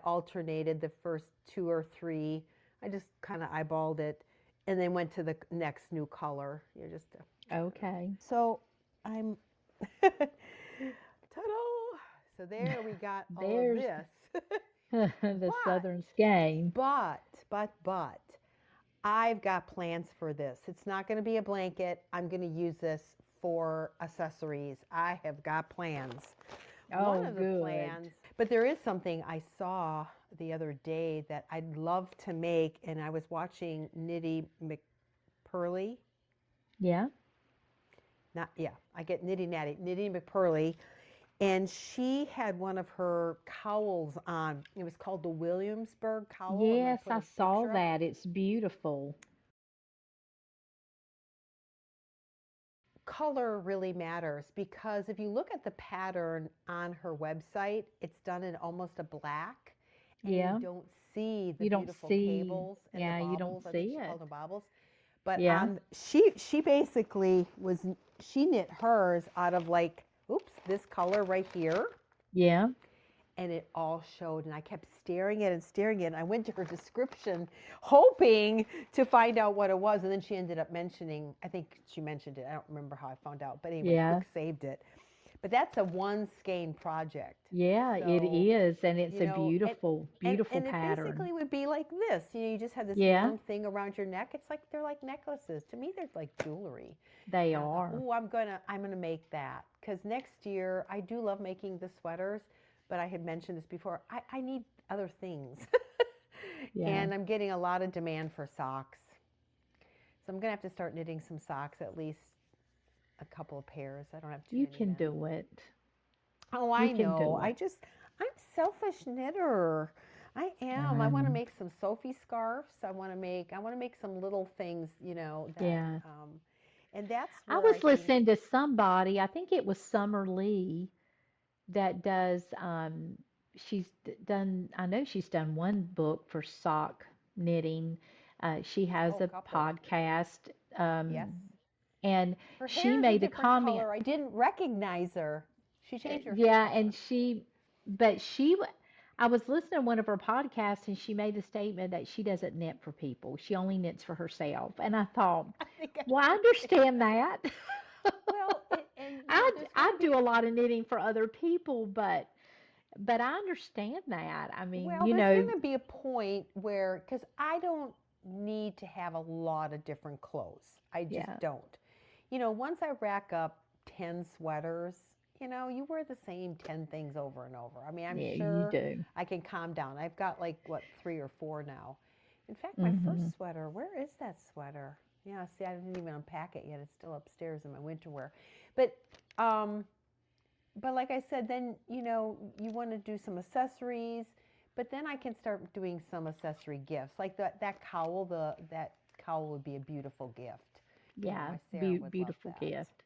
Speaker 3: alternated the first 2 or 3. I just kind of eyeballed it, and then went to the next new color.
Speaker 2: Okay.
Speaker 3: So I'm, ta-da! So there we got all of
Speaker 2: There's
Speaker 3: this.
Speaker 2: the
Speaker 3: But-
Speaker 2: Southern skein.
Speaker 3: But, I've got plans for this. It's not going to be a blanket. I'm going to use this for accessories. I have got plans.
Speaker 2: Oh,
Speaker 3: One of the
Speaker 2: good.
Speaker 3: plans, but there is something I saw the other day that I'd love to make, and I was watching Nitty McPurley.
Speaker 2: Yeah.
Speaker 3: I get Nitty McPurley, and she had one of her cowls on. It was called the Williamsburg cowl. I'm gonna
Speaker 2: Yes,
Speaker 3: put a
Speaker 2: I saw
Speaker 3: picture up.
Speaker 2: that. It's beautiful.
Speaker 3: Color really matters, because if you look at the pattern on her website, it's done in almost a black, and
Speaker 2: Yeah.
Speaker 3: you don't see the
Speaker 2: You don't
Speaker 3: beautiful
Speaker 2: see-
Speaker 3: cables and
Speaker 2: yeah,
Speaker 3: the
Speaker 2: you don't
Speaker 3: baubles. I think
Speaker 2: see
Speaker 3: she called
Speaker 2: it.
Speaker 3: them baubles. But
Speaker 2: Yeah.
Speaker 3: she basically she knit hers out of this color right here.
Speaker 2: Yeah.
Speaker 3: And it all showed, and I kept staring at it, and I went to her description hoping to find out what it was, and then she ended up mentioning, I think she mentioned it, I don't remember how I found out, but anyway,
Speaker 2: Yeah.
Speaker 3: quick saved it. But that's a one skein project.
Speaker 2: Yeah, it
Speaker 3: So,
Speaker 2: is, and it's a
Speaker 3: and-
Speaker 2: beautiful, beautiful
Speaker 3: and
Speaker 2: pattern.
Speaker 3: it basically would be like this. You just have this
Speaker 2: Yeah.
Speaker 3: long thing around your neck. It's like they're like necklaces. To me, they're like jewelry.
Speaker 2: They
Speaker 3: And I thought,
Speaker 2: are.
Speaker 3: "Ooh, I'm gonna make that," because next year I do love making the sweaters, but I had mentioned this before. I need other things,
Speaker 2: Yeah.
Speaker 3: and I'm getting a lot of demand for socks. So I'm gonna have to start knitting some socks, at least a couple of pairs. I don't have too
Speaker 2: You
Speaker 3: many
Speaker 2: can
Speaker 3: men.
Speaker 2: do it.
Speaker 3: Oh, I
Speaker 2: You can
Speaker 3: know.
Speaker 2: do it.
Speaker 3: I'm selfish knitter. I am. I want to make some Sophie scarves. I want to make some little things, that,
Speaker 2: Yeah.
Speaker 3: and that's
Speaker 2: I
Speaker 3: where
Speaker 2: was
Speaker 3: think,
Speaker 2: listening to somebody, I think it was Summer Lee, that does, I know she's done one book for sock knitting. She has a
Speaker 3: couple.
Speaker 2: podcast,
Speaker 3: Yes.
Speaker 2: and
Speaker 3: Her
Speaker 2: she
Speaker 3: hair's a
Speaker 2: made a
Speaker 3: different
Speaker 2: comment.
Speaker 3: color. I didn't recognize her. She changed her hair
Speaker 2: Yeah,
Speaker 3: color.
Speaker 2: and but she, I was listening to one of her podcasts and she made the statement that she doesn't knit for people. She only knits for herself. And I thought,
Speaker 3: I think I
Speaker 2: well, I
Speaker 3: heard you say
Speaker 2: understand that.
Speaker 3: well, and
Speaker 2: I
Speaker 3: there's going
Speaker 2: I
Speaker 3: to be
Speaker 2: do a lot of knitting for other people, but I understand that. I mean,
Speaker 3: well, there's going to be a point where because I don't need to have a lot of different clothes. I just
Speaker 2: yeah,
Speaker 3: don't. Once I rack up 10 sweaters, you wear the same 10 things over and over. I mean, I'm
Speaker 2: yeah, you
Speaker 3: sure
Speaker 2: do.
Speaker 3: I can calm down. I've got like what 3 or 4 now. In fact, my
Speaker 2: Hmm.
Speaker 3: first sweater, where is that sweater? Yeah, see, I didn't even unpack it yet. It's still upstairs in my winter wear. But um but like I said, then you want to do some accessories, but then I can start doing some accessory gifts. Like that cowl, that cowl would be a beautiful gift.
Speaker 2: Yeah,
Speaker 3: My Sarah would love
Speaker 2: beautiful
Speaker 3: that.
Speaker 2: gift.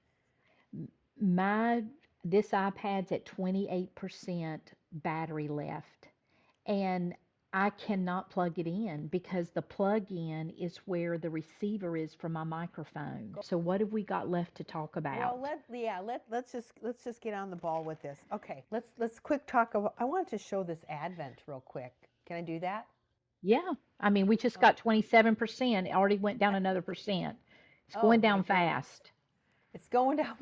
Speaker 2: My This iPad's at 28% battery left, and I cannot plug it in because the plug-in is where the receiver is for my microphone. So what have we got left to talk
Speaker 3: Well,
Speaker 2: about?
Speaker 3: let's just get on the ball with this. Okay, let's quick talk about. I wanted to show this Advent real quick. Can I do that?
Speaker 2: Yeah, I mean, we just got
Speaker 3: Okay.
Speaker 2: 27%. It already went down another percent. It's
Speaker 3: Oh
Speaker 2: going
Speaker 3: my
Speaker 2: down
Speaker 3: goodness,
Speaker 2: fast.
Speaker 3: it's going down.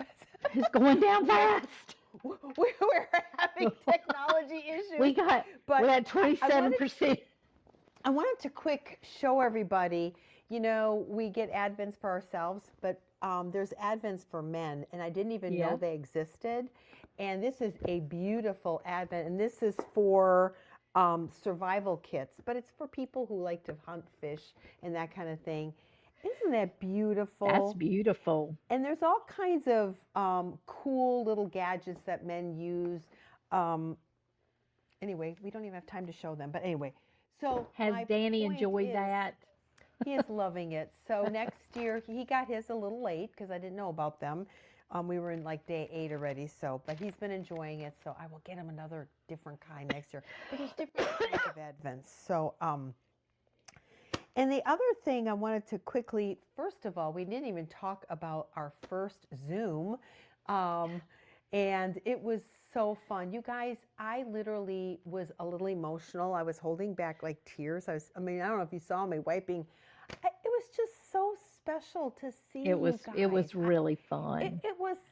Speaker 2: It's going down
Speaker 3: we're,
Speaker 2: fast.
Speaker 3: we're having technology
Speaker 2: We
Speaker 3: issues,
Speaker 2: got we're
Speaker 3: but
Speaker 2: at
Speaker 3: I wanted
Speaker 2: 27%.
Speaker 3: I wanted to quick show everybody, we get Advents for ourselves, but there's Advents for men, and I didn't even know
Speaker 2: Yeah.
Speaker 3: they existed. And this is a beautiful Advent, and this is for survival kits, but it's for people who like to hunt, fish, and that kind of thing. Isn't that
Speaker 2: That's
Speaker 3: beautiful?
Speaker 2: beautiful.
Speaker 3: And there's all kinds of cool little gadgets that men use. Um, anyway, we don't even have time to show them, but anyway. So
Speaker 2: Has
Speaker 3: my
Speaker 2: Danny
Speaker 3: point
Speaker 2: enjoyed
Speaker 3: is,
Speaker 2: that?
Speaker 3: he is loving it. So next year, he got his a little late because I didn't know about them. We were in like day 8 already, but he's been enjoying it. So I will get him another different kind next year. But there's different kinds of Advents. So, and the other thing I wanted to quickly, first of all, we didn't even talk about our first Zoom. Um, and it was so fun. You guys, I literally was a little emotional. I was holding back like tears. I mean, I don't know if you saw me wiping. It was just so special to see
Speaker 2: It
Speaker 3: you
Speaker 2: was
Speaker 3: guys.
Speaker 2: really fun.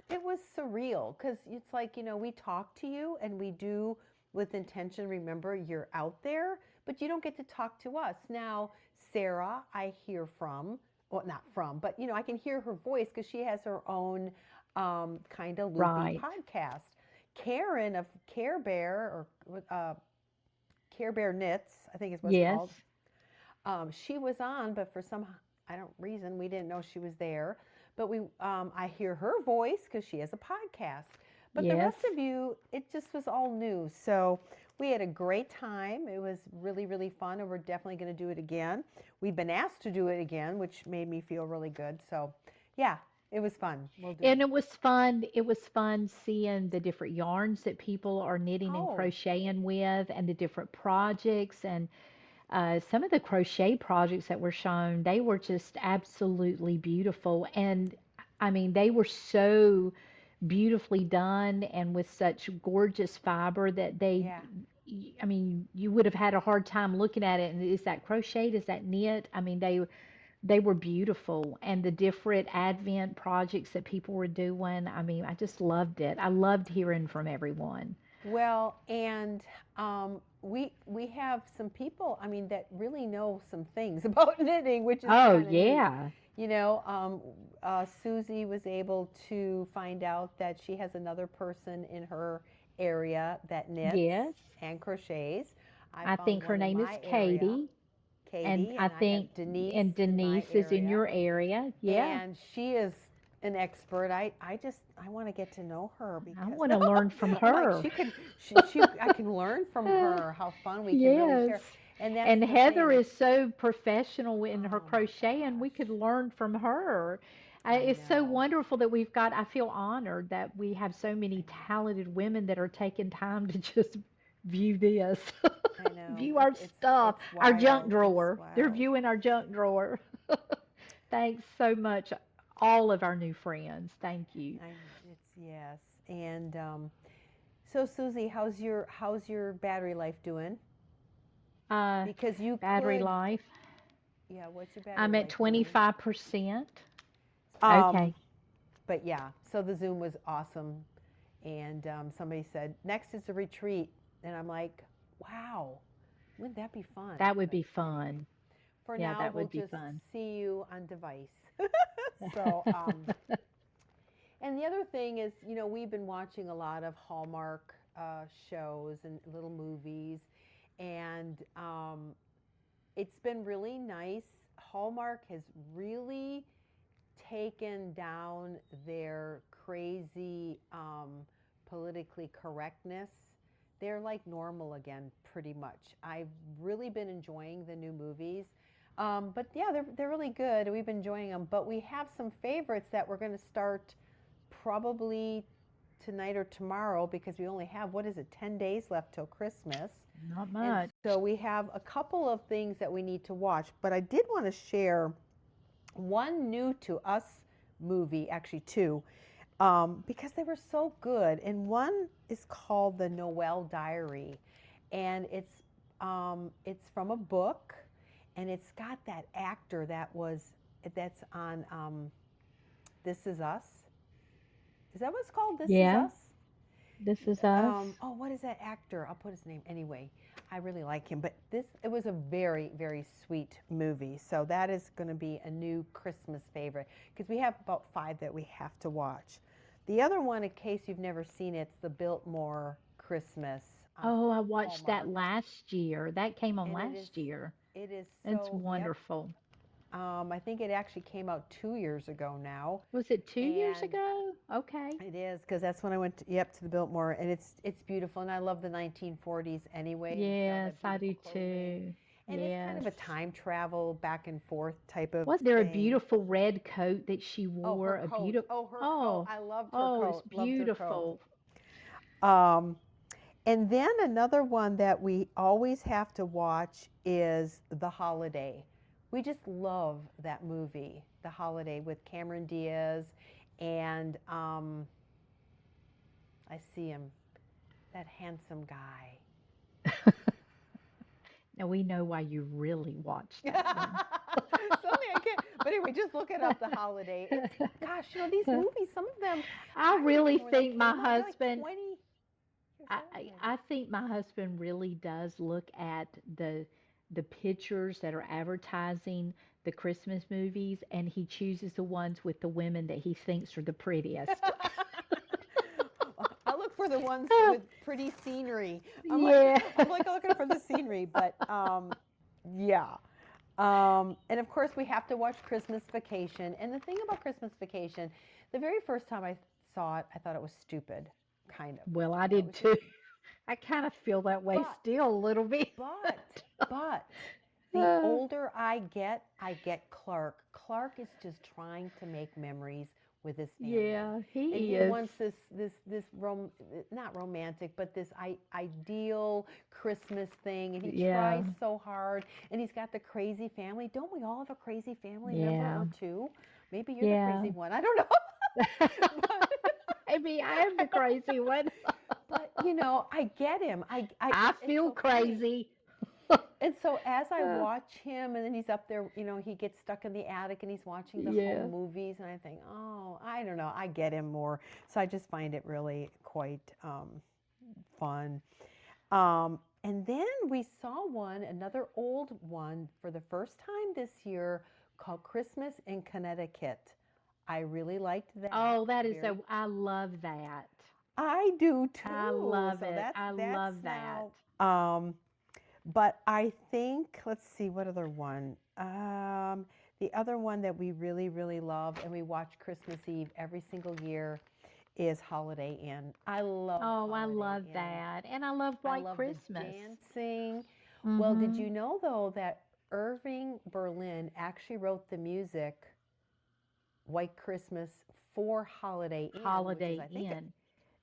Speaker 3: It was surreal because it's like, we talk to you and we do with intention. Remember, you're out there, but you don't get to talk to us. Now, Sarah, I hear from, well, not from, but I can hear her voice because she has her own kind of loopy
Speaker 2: Right.
Speaker 3: podcast. Karen of Care Bear or Care Bear Knits, I think is what it's
Speaker 2: Yes.
Speaker 3: called. She was on, but for some reason we didn't know she was there. But I hear her voice because she has a podcast. But the
Speaker 2: Yes.
Speaker 3: rest of you, it just was all new. So we had a great time. It was really, really fun, and we're definitely going to do it again. We've been asked to do it again, which made me feel really good. So, yeah, it was fun. We'll do
Speaker 2: And
Speaker 3: it.
Speaker 2: it was fun. It was fun seeing the different yarns that people are knitting and
Speaker 3: Oh,
Speaker 2: crocheting with, and the different projects. And some of the crochet projects that were shown, they were just absolutely beautiful. And I mean, they were so beautifully done and with such gorgeous fiber that
Speaker 3: yeah.
Speaker 2: I mean, you would have had a hard time looking at it. And is that crocheted? Is that knit? I mean, they were beautiful, and the different Advent projects that people were doing. I mean, I just loved it. I loved hearing from everyone.
Speaker 3: Well, and we have some people, I mean, that really know some things about knitting, which is
Speaker 2: Oh,
Speaker 3: kind of neat.
Speaker 2: yeah.
Speaker 3: Susie was able to find out that she has another person in her area that knits
Speaker 2: Yes.
Speaker 3: and crochets. I
Speaker 2: I
Speaker 3: found
Speaker 2: think her
Speaker 3: one in
Speaker 2: name is
Speaker 3: my area,
Speaker 2: Katie. And
Speaker 3: Katie,
Speaker 2: I
Speaker 3: and I have
Speaker 2: think,
Speaker 3: Denise
Speaker 2: and
Speaker 3: in my
Speaker 2: Denise is in
Speaker 3: area.
Speaker 2: your area. Yeah.
Speaker 3: And she is an expert. I want to get to know her
Speaker 2: I
Speaker 3: because
Speaker 2: want to learn from
Speaker 3: I'm like
Speaker 2: her.
Speaker 3: I can learn from her how fun we can really
Speaker 2: Yes.
Speaker 3: share. And that's
Speaker 2: And
Speaker 3: the
Speaker 2: Heather
Speaker 3: thing.
Speaker 2: is so professional in her
Speaker 3: Oh my
Speaker 2: crochet, and we could
Speaker 3: gosh.
Speaker 2: learn from her.
Speaker 3: I
Speaker 2: It's so
Speaker 3: know.
Speaker 2: wonderful that I feel honored that we have so many talented women that are taking time to just view this,
Speaker 3: I know.
Speaker 2: view our stuff,
Speaker 3: It's
Speaker 2: our junk
Speaker 3: wild. It's
Speaker 2: drawer. They're
Speaker 3: wild.
Speaker 2: viewing our junk drawer. Thanks so much, all of our new friends. Thank you.
Speaker 3: It's yes. And So Susie, how's your battery life doing?
Speaker 2: Uh,
Speaker 3: Because you
Speaker 2: Battery
Speaker 3: could,
Speaker 2: life.
Speaker 3: yeah, what's your battery
Speaker 2: I'm at
Speaker 3: life doing?
Speaker 2: 25%.
Speaker 3: Um,
Speaker 2: Okay.
Speaker 3: but yeah, so the Zoom was awesome. And somebody said, next is a retreat. And I'm like, wow, wouldn't that be fun?
Speaker 2: That would
Speaker 3: But
Speaker 2: be
Speaker 3: anyway,
Speaker 2: fun.
Speaker 3: for
Speaker 2: Yeah,
Speaker 3: now,
Speaker 2: that
Speaker 3: we'll
Speaker 2: would be
Speaker 3: just
Speaker 2: fun.
Speaker 3: see you on device. So, and the other thing is, we've been watching a lot of Hallmark shows and little movies. And it's been really nice. Hallmark has really taken down their crazy politically correctness. They're like normal again, pretty much. I've really been enjoying the new movies. But yeah, they're really good. We've been enjoying them. But we have some favorites that we're going to start probably tonight or tomorrow because we only have, what is it, 10 days left till Christmas.
Speaker 2: Not
Speaker 3: And
Speaker 2: much.
Speaker 3: so we have a couple of things that we need to watch. But I did want to share one new to us movie, actually two, because they were so good. And one is called The Noel Diary, and it's from a book, and it's got that actor that's on This Is Us. Is that what it's called? This Is
Speaker 2: Yeah,
Speaker 3: Us?
Speaker 2: this is us.
Speaker 3: Oh, what is that actor? I'll put his name anyway. I really like him, but it was a very, very sweet movie. So that is going to be a new Christmas favorite because we have about 5 that we have to watch. The other one, in case you've never seen it, it's the Biltmore Christmas
Speaker 2: Oh, I watched that
Speaker 3: Hallmark,
Speaker 2: last year. That came on
Speaker 3: and
Speaker 2: last year.
Speaker 3: it is
Speaker 2: It's
Speaker 3: so yep.
Speaker 2: wonderful.
Speaker 3: I think it actually came out 2 years ago now.
Speaker 2: Was it 2 years
Speaker 3: And
Speaker 2: ago? Okay.
Speaker 3: it is because that's when I went to the Biltmore, and it's beautiful, and I love the 1940s anyway. And it's got all
Speaker 2: Yes,
Speaker 3: that
Speaker 2: I do
Speaker 3: beautiful clothing,
Speaker 2: too.
Speaker 3: and it's kind
Speaker 2: Yes.
Speaker 3: of a time travel back and forth type of
Speaker 2: Wasn't there a
Speaker 3: thing.
Speaker 2: beautiful red coat that she
Speaker 3: Oh, her
Speaker 2: wore? A
Speaker 3: coat!
Speaker 2: beautiful.
Speaker 3: Oh, her coat!
Speaker 2: Oh,
Speaker 3: I loved her
Speaker 2: oh, it's
Speaker 3: coat. Loved her coat.
Speaker 2: beautiful.
Speaker 3: Um, and then another one that we always have to watch is The Holiday. We just love that movie, The Holiday, with Cameron Diaz, and I see him, that handsome guy.
Speaker 2: Now we know why you really watched that
Speaker 3: Something I can't. But anyway, just look it up. The Holiday. It's, gosh, these
Speaker 2: one.
Speaker 3: movies. Some of them.
Speaker 2: I really
Speaker 3: remember when they
Speaker 2: think
Speaker 3: came
Speaker 2: my
Speaker 3: out, they're like
Speaker 2: husband,
Speaker 3: 20 years
Speaker 2: I,
Speaker 3: old
Speaker 2: I
Speaker 3: now.
Speaker 2: I think my husband really does look at the pictures that are advertising the Christmas movies, and he chooses the ones with the women that he thinks are the prettiest.
Speaker 3: I look for the ones with pretty scenery.
Speaker 2: Yeah.
Speaker 3: I'm like looking for the scenery, but yeah. And of course, we have to watch Christmas Vacation. And the thing about Christmas Vacation, the very first time I saw it, I thought it was stupid, kind of.
Speaker 2: Well, I
Speaker 3: You know, it
Speaker 2: did
Speaker 3: was
Speaker 2: too.
Speaker 3: just,
Speaker 2: I kind of feel that way
Speaker 3: but,
Speaker 2: still a little bit.
Speaker 3: but, the older I get Clark. Clark is just trying to make memories with his family.
Speaker 2: Yeah,
Speaker 3: And
Speaker 2: he
Speaker 3: he
Speaker 2: is.
Speaker 3: wants not romantic, but this ideal Christmas thing, and he
Speaker 2: Yeah.
Speaker 3: tries so hard, and he's got the crazy family. Don't we all have a crazy family member
Speaker 2: Yeah.
Speaker 3: or two? Maybe you're the
Speaker 2: Yeah.
Speaker 3: crazy one. I don't know.
Speaker 2: Maybe I am the crazy one.
Speaker 3: But I get him.
Speaker 2: I
Speaker 3: it's
Speaker 2: feel
Speaker 3: so funny.
Speaker 2: crazy.
Speaker 3: And so as I watch him, and then he's up there, he gets stuck in the attic and he's watching the
Speaker 2: Yeah.
Speaker 3: home movies, and I think, oh, I don't know, I get him more. So I just find it really quite fun. And then we saw another old one for the first time this year called Christmas in Connecticut. I really liked that.
Speaker 2: Oh, that is I love that.
Speaker 3: I do too.
Speaker 2: I love
Speaker 3: so
Speaker 2: it.
Speaker 3: That's,
Speaker 2: I
Speaker 3: that's
Speaker 2: love that.
Speaker 3: now, but I think, let's see, what other one? The other one that we really, really love, and we watch Christmas Eve every single year, is Holiday Inn. I love
Speaker 2: Oh, I
Speaker 3: Holiday
Speaker 2: love
Speaker 3: Inn.
Speaker 2: that. And I love
Speaker 3: I
Speaker 2: White
Speaker 3: love
Speaker 2: Christmas.
Speaker 3: the dancing. Well, did
Speaker 2: Mhm.
Speaker 3: you know, though, that Irving Berlin actually wrote the music, White Christmas, for Holiday Inn?
Speaker 2: Holiday
Speaker 3: which is, I think,
Speaker 2: Inn.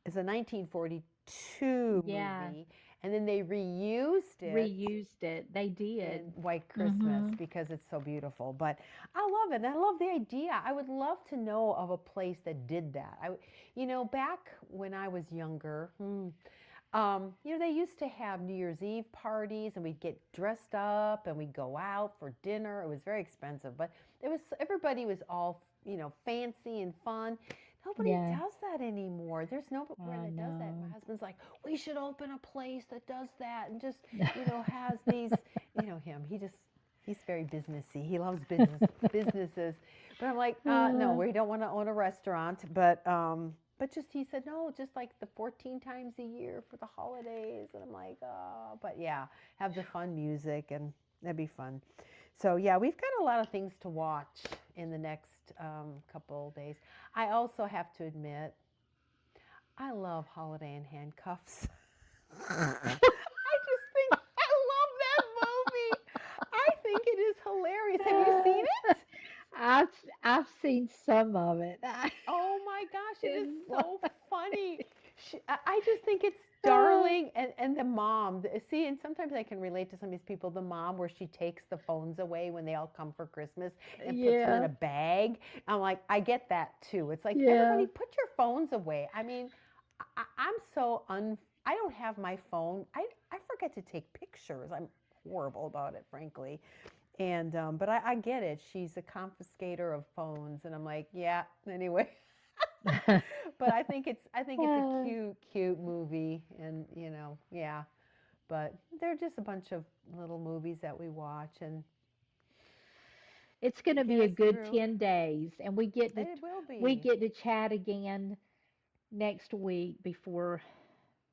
Speaker 3: It's a 1942
Speaker 2: Yeah,
Speaker 3: movie, and then they
Speaker 2: reused it. They
Speaker 3: in
Speaker 2: did.
Speaker 3: White Christmas
Speaker 2: Mm-hmm.
Speaker 3: because it's so beautiful. But I love it. And I love the idea. I would love to know of a place that did that. Back when I was younger, they used to have New Year's Eve parties, and we'd get dressed up and we'd go out for dinner. It was very expensive, but everybody was all, fancy and fun. Nobody
Speaker 2: Yeah,
Speaker 3: does that anymore. There's nowhere
Speaker 2: I
Speaker 3: that does that. My
Speaker 2: know.
Speaker 3: husband's like, we should open a place that does that and just, has these, him. He's very businessy. He loves businesses. But I'm like, no,
Speaker 2: Uh,
Speaker 3: we don't want to own a restaurant. But just he said no, just like the 14 times a year for the holidays. And I'm like, oh, but yeah, have the fun music and that'd be fun. So yeah, we've got a lot of things to watch in the next couple days. I also have to admit, I love Holiday in Handcuffs. I just think I love that movie. I think it is hilarious. Have you seen it?
Speaker 2: I've I've seen some of it.
Speaker 3: Oh my gosh, it is
Speaker 2: It's
Speaker 3: so
Speaker 2: like,
Speaker 3: funny. I just think it's darling. And the mom, see, and sometimes I can relate to some of these people, the mom where she takes the phones away when they all come for Christmas and puts them in
Speaker 2: yeah,
Speaker 3: a bag. I'm like, I get that too. It's like,
Speaker 2: yeah.
Speaker 3: everybody put your phones away. I mean, I'm so I don't have my phone. I forget to take pictures. I'm horrible about it, frankly. And but I get it. She's a confiscator of phones, and I'm like, yeah. Anyway, but I think it's a
Speaker 2: Uh,
Speaker 3: cute movie, and yeah. But they're just a bunch of little movies that we watch and
Speaker 2: it's going to
Speaker 3: get
Speaker 2: be a
Speaker 3: us
Speaker 2: good
Speaker 3: through.
Speaker 2: 10 days, and
Speaker 3: It will
Speaker 2: we
Speaker 3: be.
Speaker 2: get to chat again next week before,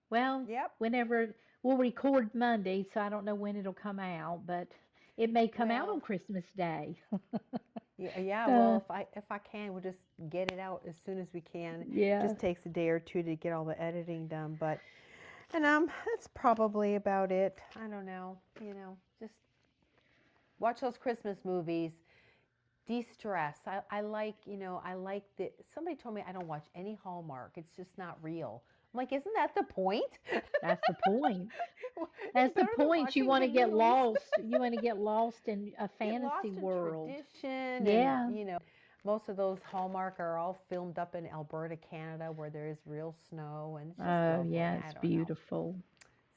Speaker 2: well,
Speaker 3: Yep.
Speaker 2: whenever we'll record Monday, so I don't know when it'll come out, but it may come out on
Speaker 3: Well,
Speaker 2: Christmas Day.
Speaker 3: yeah. Well,
Speaker 2: Uh,
Speaker 3: if I can, we'll just get it out as soon as we can.
Speaker 2: yeah.
Speaker 3: Just takes a day or two to get all the editing done, but and that's probably about it. I don't know. Just watch those Christmas movies. De-stress. I like, somebody told me I don't watch any Hallmark. It's just not real. I'm like, isn't that the point?
Speaker 2: That's the point.
Speaker 3: It's
Speaker 2: That's the
Speaker 3: better than
Speaker 2: point. You
Speaker 3: watching
Speaker 2: want
Speaker 3: the
Speaker 2: to get
Speaker 3: news.
Speaker 2: lost. You want to get lost in a
Speaker 3: Get
Speaker 2: fantasy
Speaker 3: lost in
Speaker 2: world.
Speaker 3: tradition, and
Speaker 2: Yeah.
Speaker 3: most of those Hallmark are all filmed up in Alberta, Canada, where there is real snow, and it's just
Speaker 2: Oh,
Speaker 3: lovely.
Speaker 2: yeah,
Speaker 3: I
Speaker 2: it's
Speaker 3: don't know.
Speaker 2: beautiful.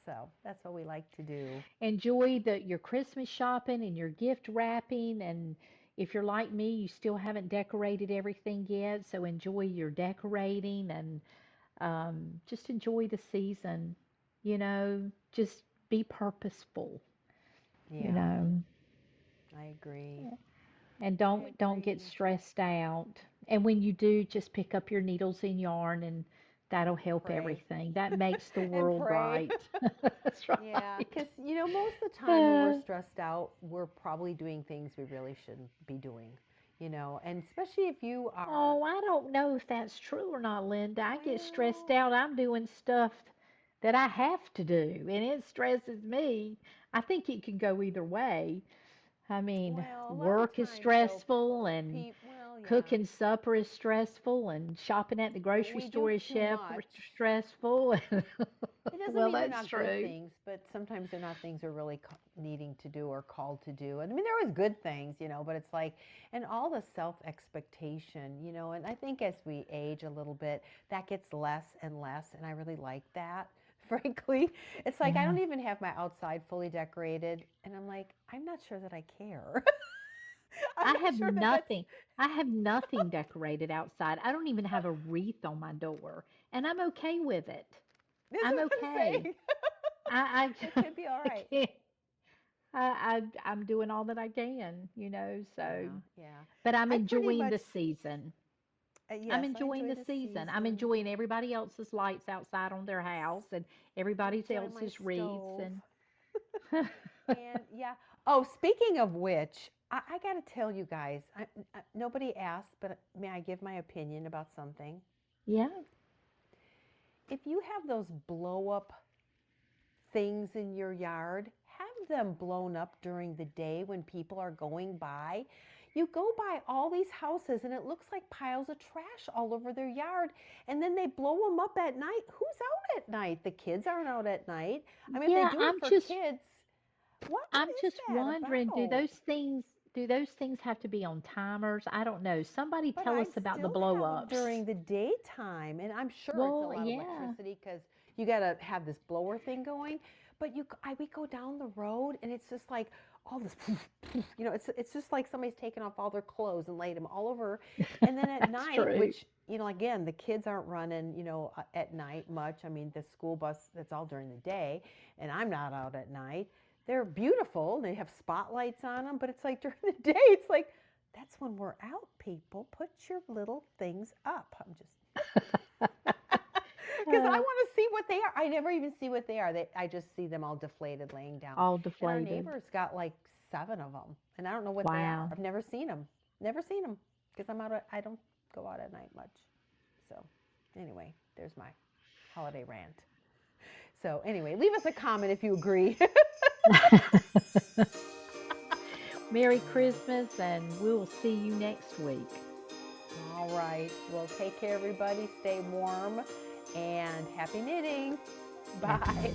Speaker 3: So that's what we like to do.
Speaker 2: Enjoy your Christmas shopping and your gift wrapping. And if you're like me, you still haven't decorated everything yet. So enjoy your decorating and just enjoy the season. Just be purposeful, you
Speaker 3: Yeah,
Speaker 2: know,
Speaker 3: I agree.
Speaker 2: and
Speaker 3: I
Speaker 2: don't get
Speaker 3: agree.
Speaker 2: stressed out. And when you do, just pick up your needles and yarn, and that'll help
Speaker 3: Pray
Speaker 2: everything. That makes the
Speaker 3: and
Speaker 2: world
Speaker 3: pray.
Speaker 2: right. That's
Speaker 3: Yeah,
Speaker 2: right.
Speaker 3: because most of the time when we're
Speaker 2: Uh,
Speaker 3: stressed out, we're probably doing things we really shouldn't be doing, and especially if you are,
Speaker 2: Oh, I don't know if that's true or not, Linda. I get stressed
Speaker 3: well,
Speaker 2: out. I'm doing stuff that I have to do, and it stresses me. I think it can go either way. I mean,
Speaker 3: well, a lot of
Speaker 2: work is
Speaker 3: times though,
Speaker 2: stressful, and
Speaker 3: well, yeah,
Speaker 2: cooking supper is stressful, and shopping at the grocery
Speaker 3: we do
Speaker 2: store is
Speaker 3: too much.
Speaker 2: stressful.
Speaker 3: It doesn't
Speaker 2: Well,
Speaker 3: mean they're
Speaker 2: that's
Speaker 3: not good
Speaker 2: true.
Speaker 3: things, but sometimes they're not things we're really needing to do or called to do. And I mean, there was good things, but it's like, and all the self expectation, and I think as we age a little bit, that gets less and less. And I really like that, frankly. It's like, I
Speaker 2: Yeah.
Speaker 3: don't even have my outside fully decorated. And I'm like, I'm not sure that I care. I'm
Speaker 2: I
Speaker 3: not
Speaker 2: have
Speaker 3: sure that that's,
Speaker 2: nothing. I have nothing decorated outside. I don't even have a wreath on my door, and I'm okay with it.
Speaker 3: this is
Speaker 2: I'm
Speaker 3: what I'm
Speaker 2: okay.
Speaker 3: saying.
Speaker 2: I
Speaker 3: It could be all
Speaker 2: I
Speaker 3: right.
Speaker 2: can't. I'm doing all that I can. So,
Speaker 3: Yeah, yeah.
Speaker 2: but I'm
Speaker 3: I pretty
Speaker 2: enjoying
Speaker 3: much,
Speaker 2: the season. I'm
Speaker 3: yes, I
Speaker 2: enjoying
Speaker 3: enjoy
Speaker 2: the
Speaker 3: the
Speaker 2: season. I'm
Speaker 3: season.
Speaker 2: enjoying everybody else's lights outside on their house and everybody
Speaker 3: Enjoy my
Speaker 2: else's wreaths
Speaker 3: stove.
Speaker 2: and
Speaker 3: And yeah. Oh, speaking of which, I got to tell you guys, nobody asked, but may I give my opinion about something?
Speaker 2: yeah.
Speaker 3: If you have those blow up things in your yard, have them blown up during the day when people are going by. You go by all these houses and it looks like piles of trash all over their yard, and then they blow them up at night. Who's out at night? The kids aren't out at night. I mean,
Speaker 2: Yeah,
Speaker 3: if they do it for kids, what
Speaker 2: I'm
Speaker 3: is
Speaker 2: just
Speaker 3: that
Speaker 2: wondering,
Speaker 3: about?
Speaker 2: do those things have to be on timers? I don't know. Somebody
Speaker 3: But
Speaker 2: tell
Speaker 3: I
Speaker 2: us about the
Speaker 3: still
Speaker 2: blow
Speaker 3: have them
Speaker 2: ups.
Speaker 3: during the daytime, and I'm sure it's a
Speaker 2: Well,
Speaker 3: lot of
Speaker 2: yeah.
Speaker 3: electricity because you got to have this blower thing going. But we go down the road, and it's just like all this, you know, it's just like somebody's taken off all their clothes and laid them all over. And then at
Speaker 2: That's
Speaker 3: night,
Speaker 2: true.
Speaker 3: which, you know, again, the kids aren't running, you know, at night much. I mean, the school bus, that's all during the day, and I'm not out at night. They're beautiful. They have spotlights on them, but it's like during the day, it's like, that's when we're out, people. Put your little things up. I'm just, because I want to see what they are. I never even see what they are. I just see them all deflated laying down.
Speaker 2: All
Speaker 3: And our
Speaker 2: deflated.
Speaker 3: neighbor's got like 7 of them, and I don't know what they are.
Speaker 2: Wow.
Speaker 3: I've never seen them. Never seen them because I don't go out at night much. So anyway, there's my holiday rant. So anyway, leave us a comment if you agree.
Speaker 2: Merry Christmas, and we'll see you next week.
Speaker 3: All right. Well, take care, everybody. Stay warm and happy knitting. Bye.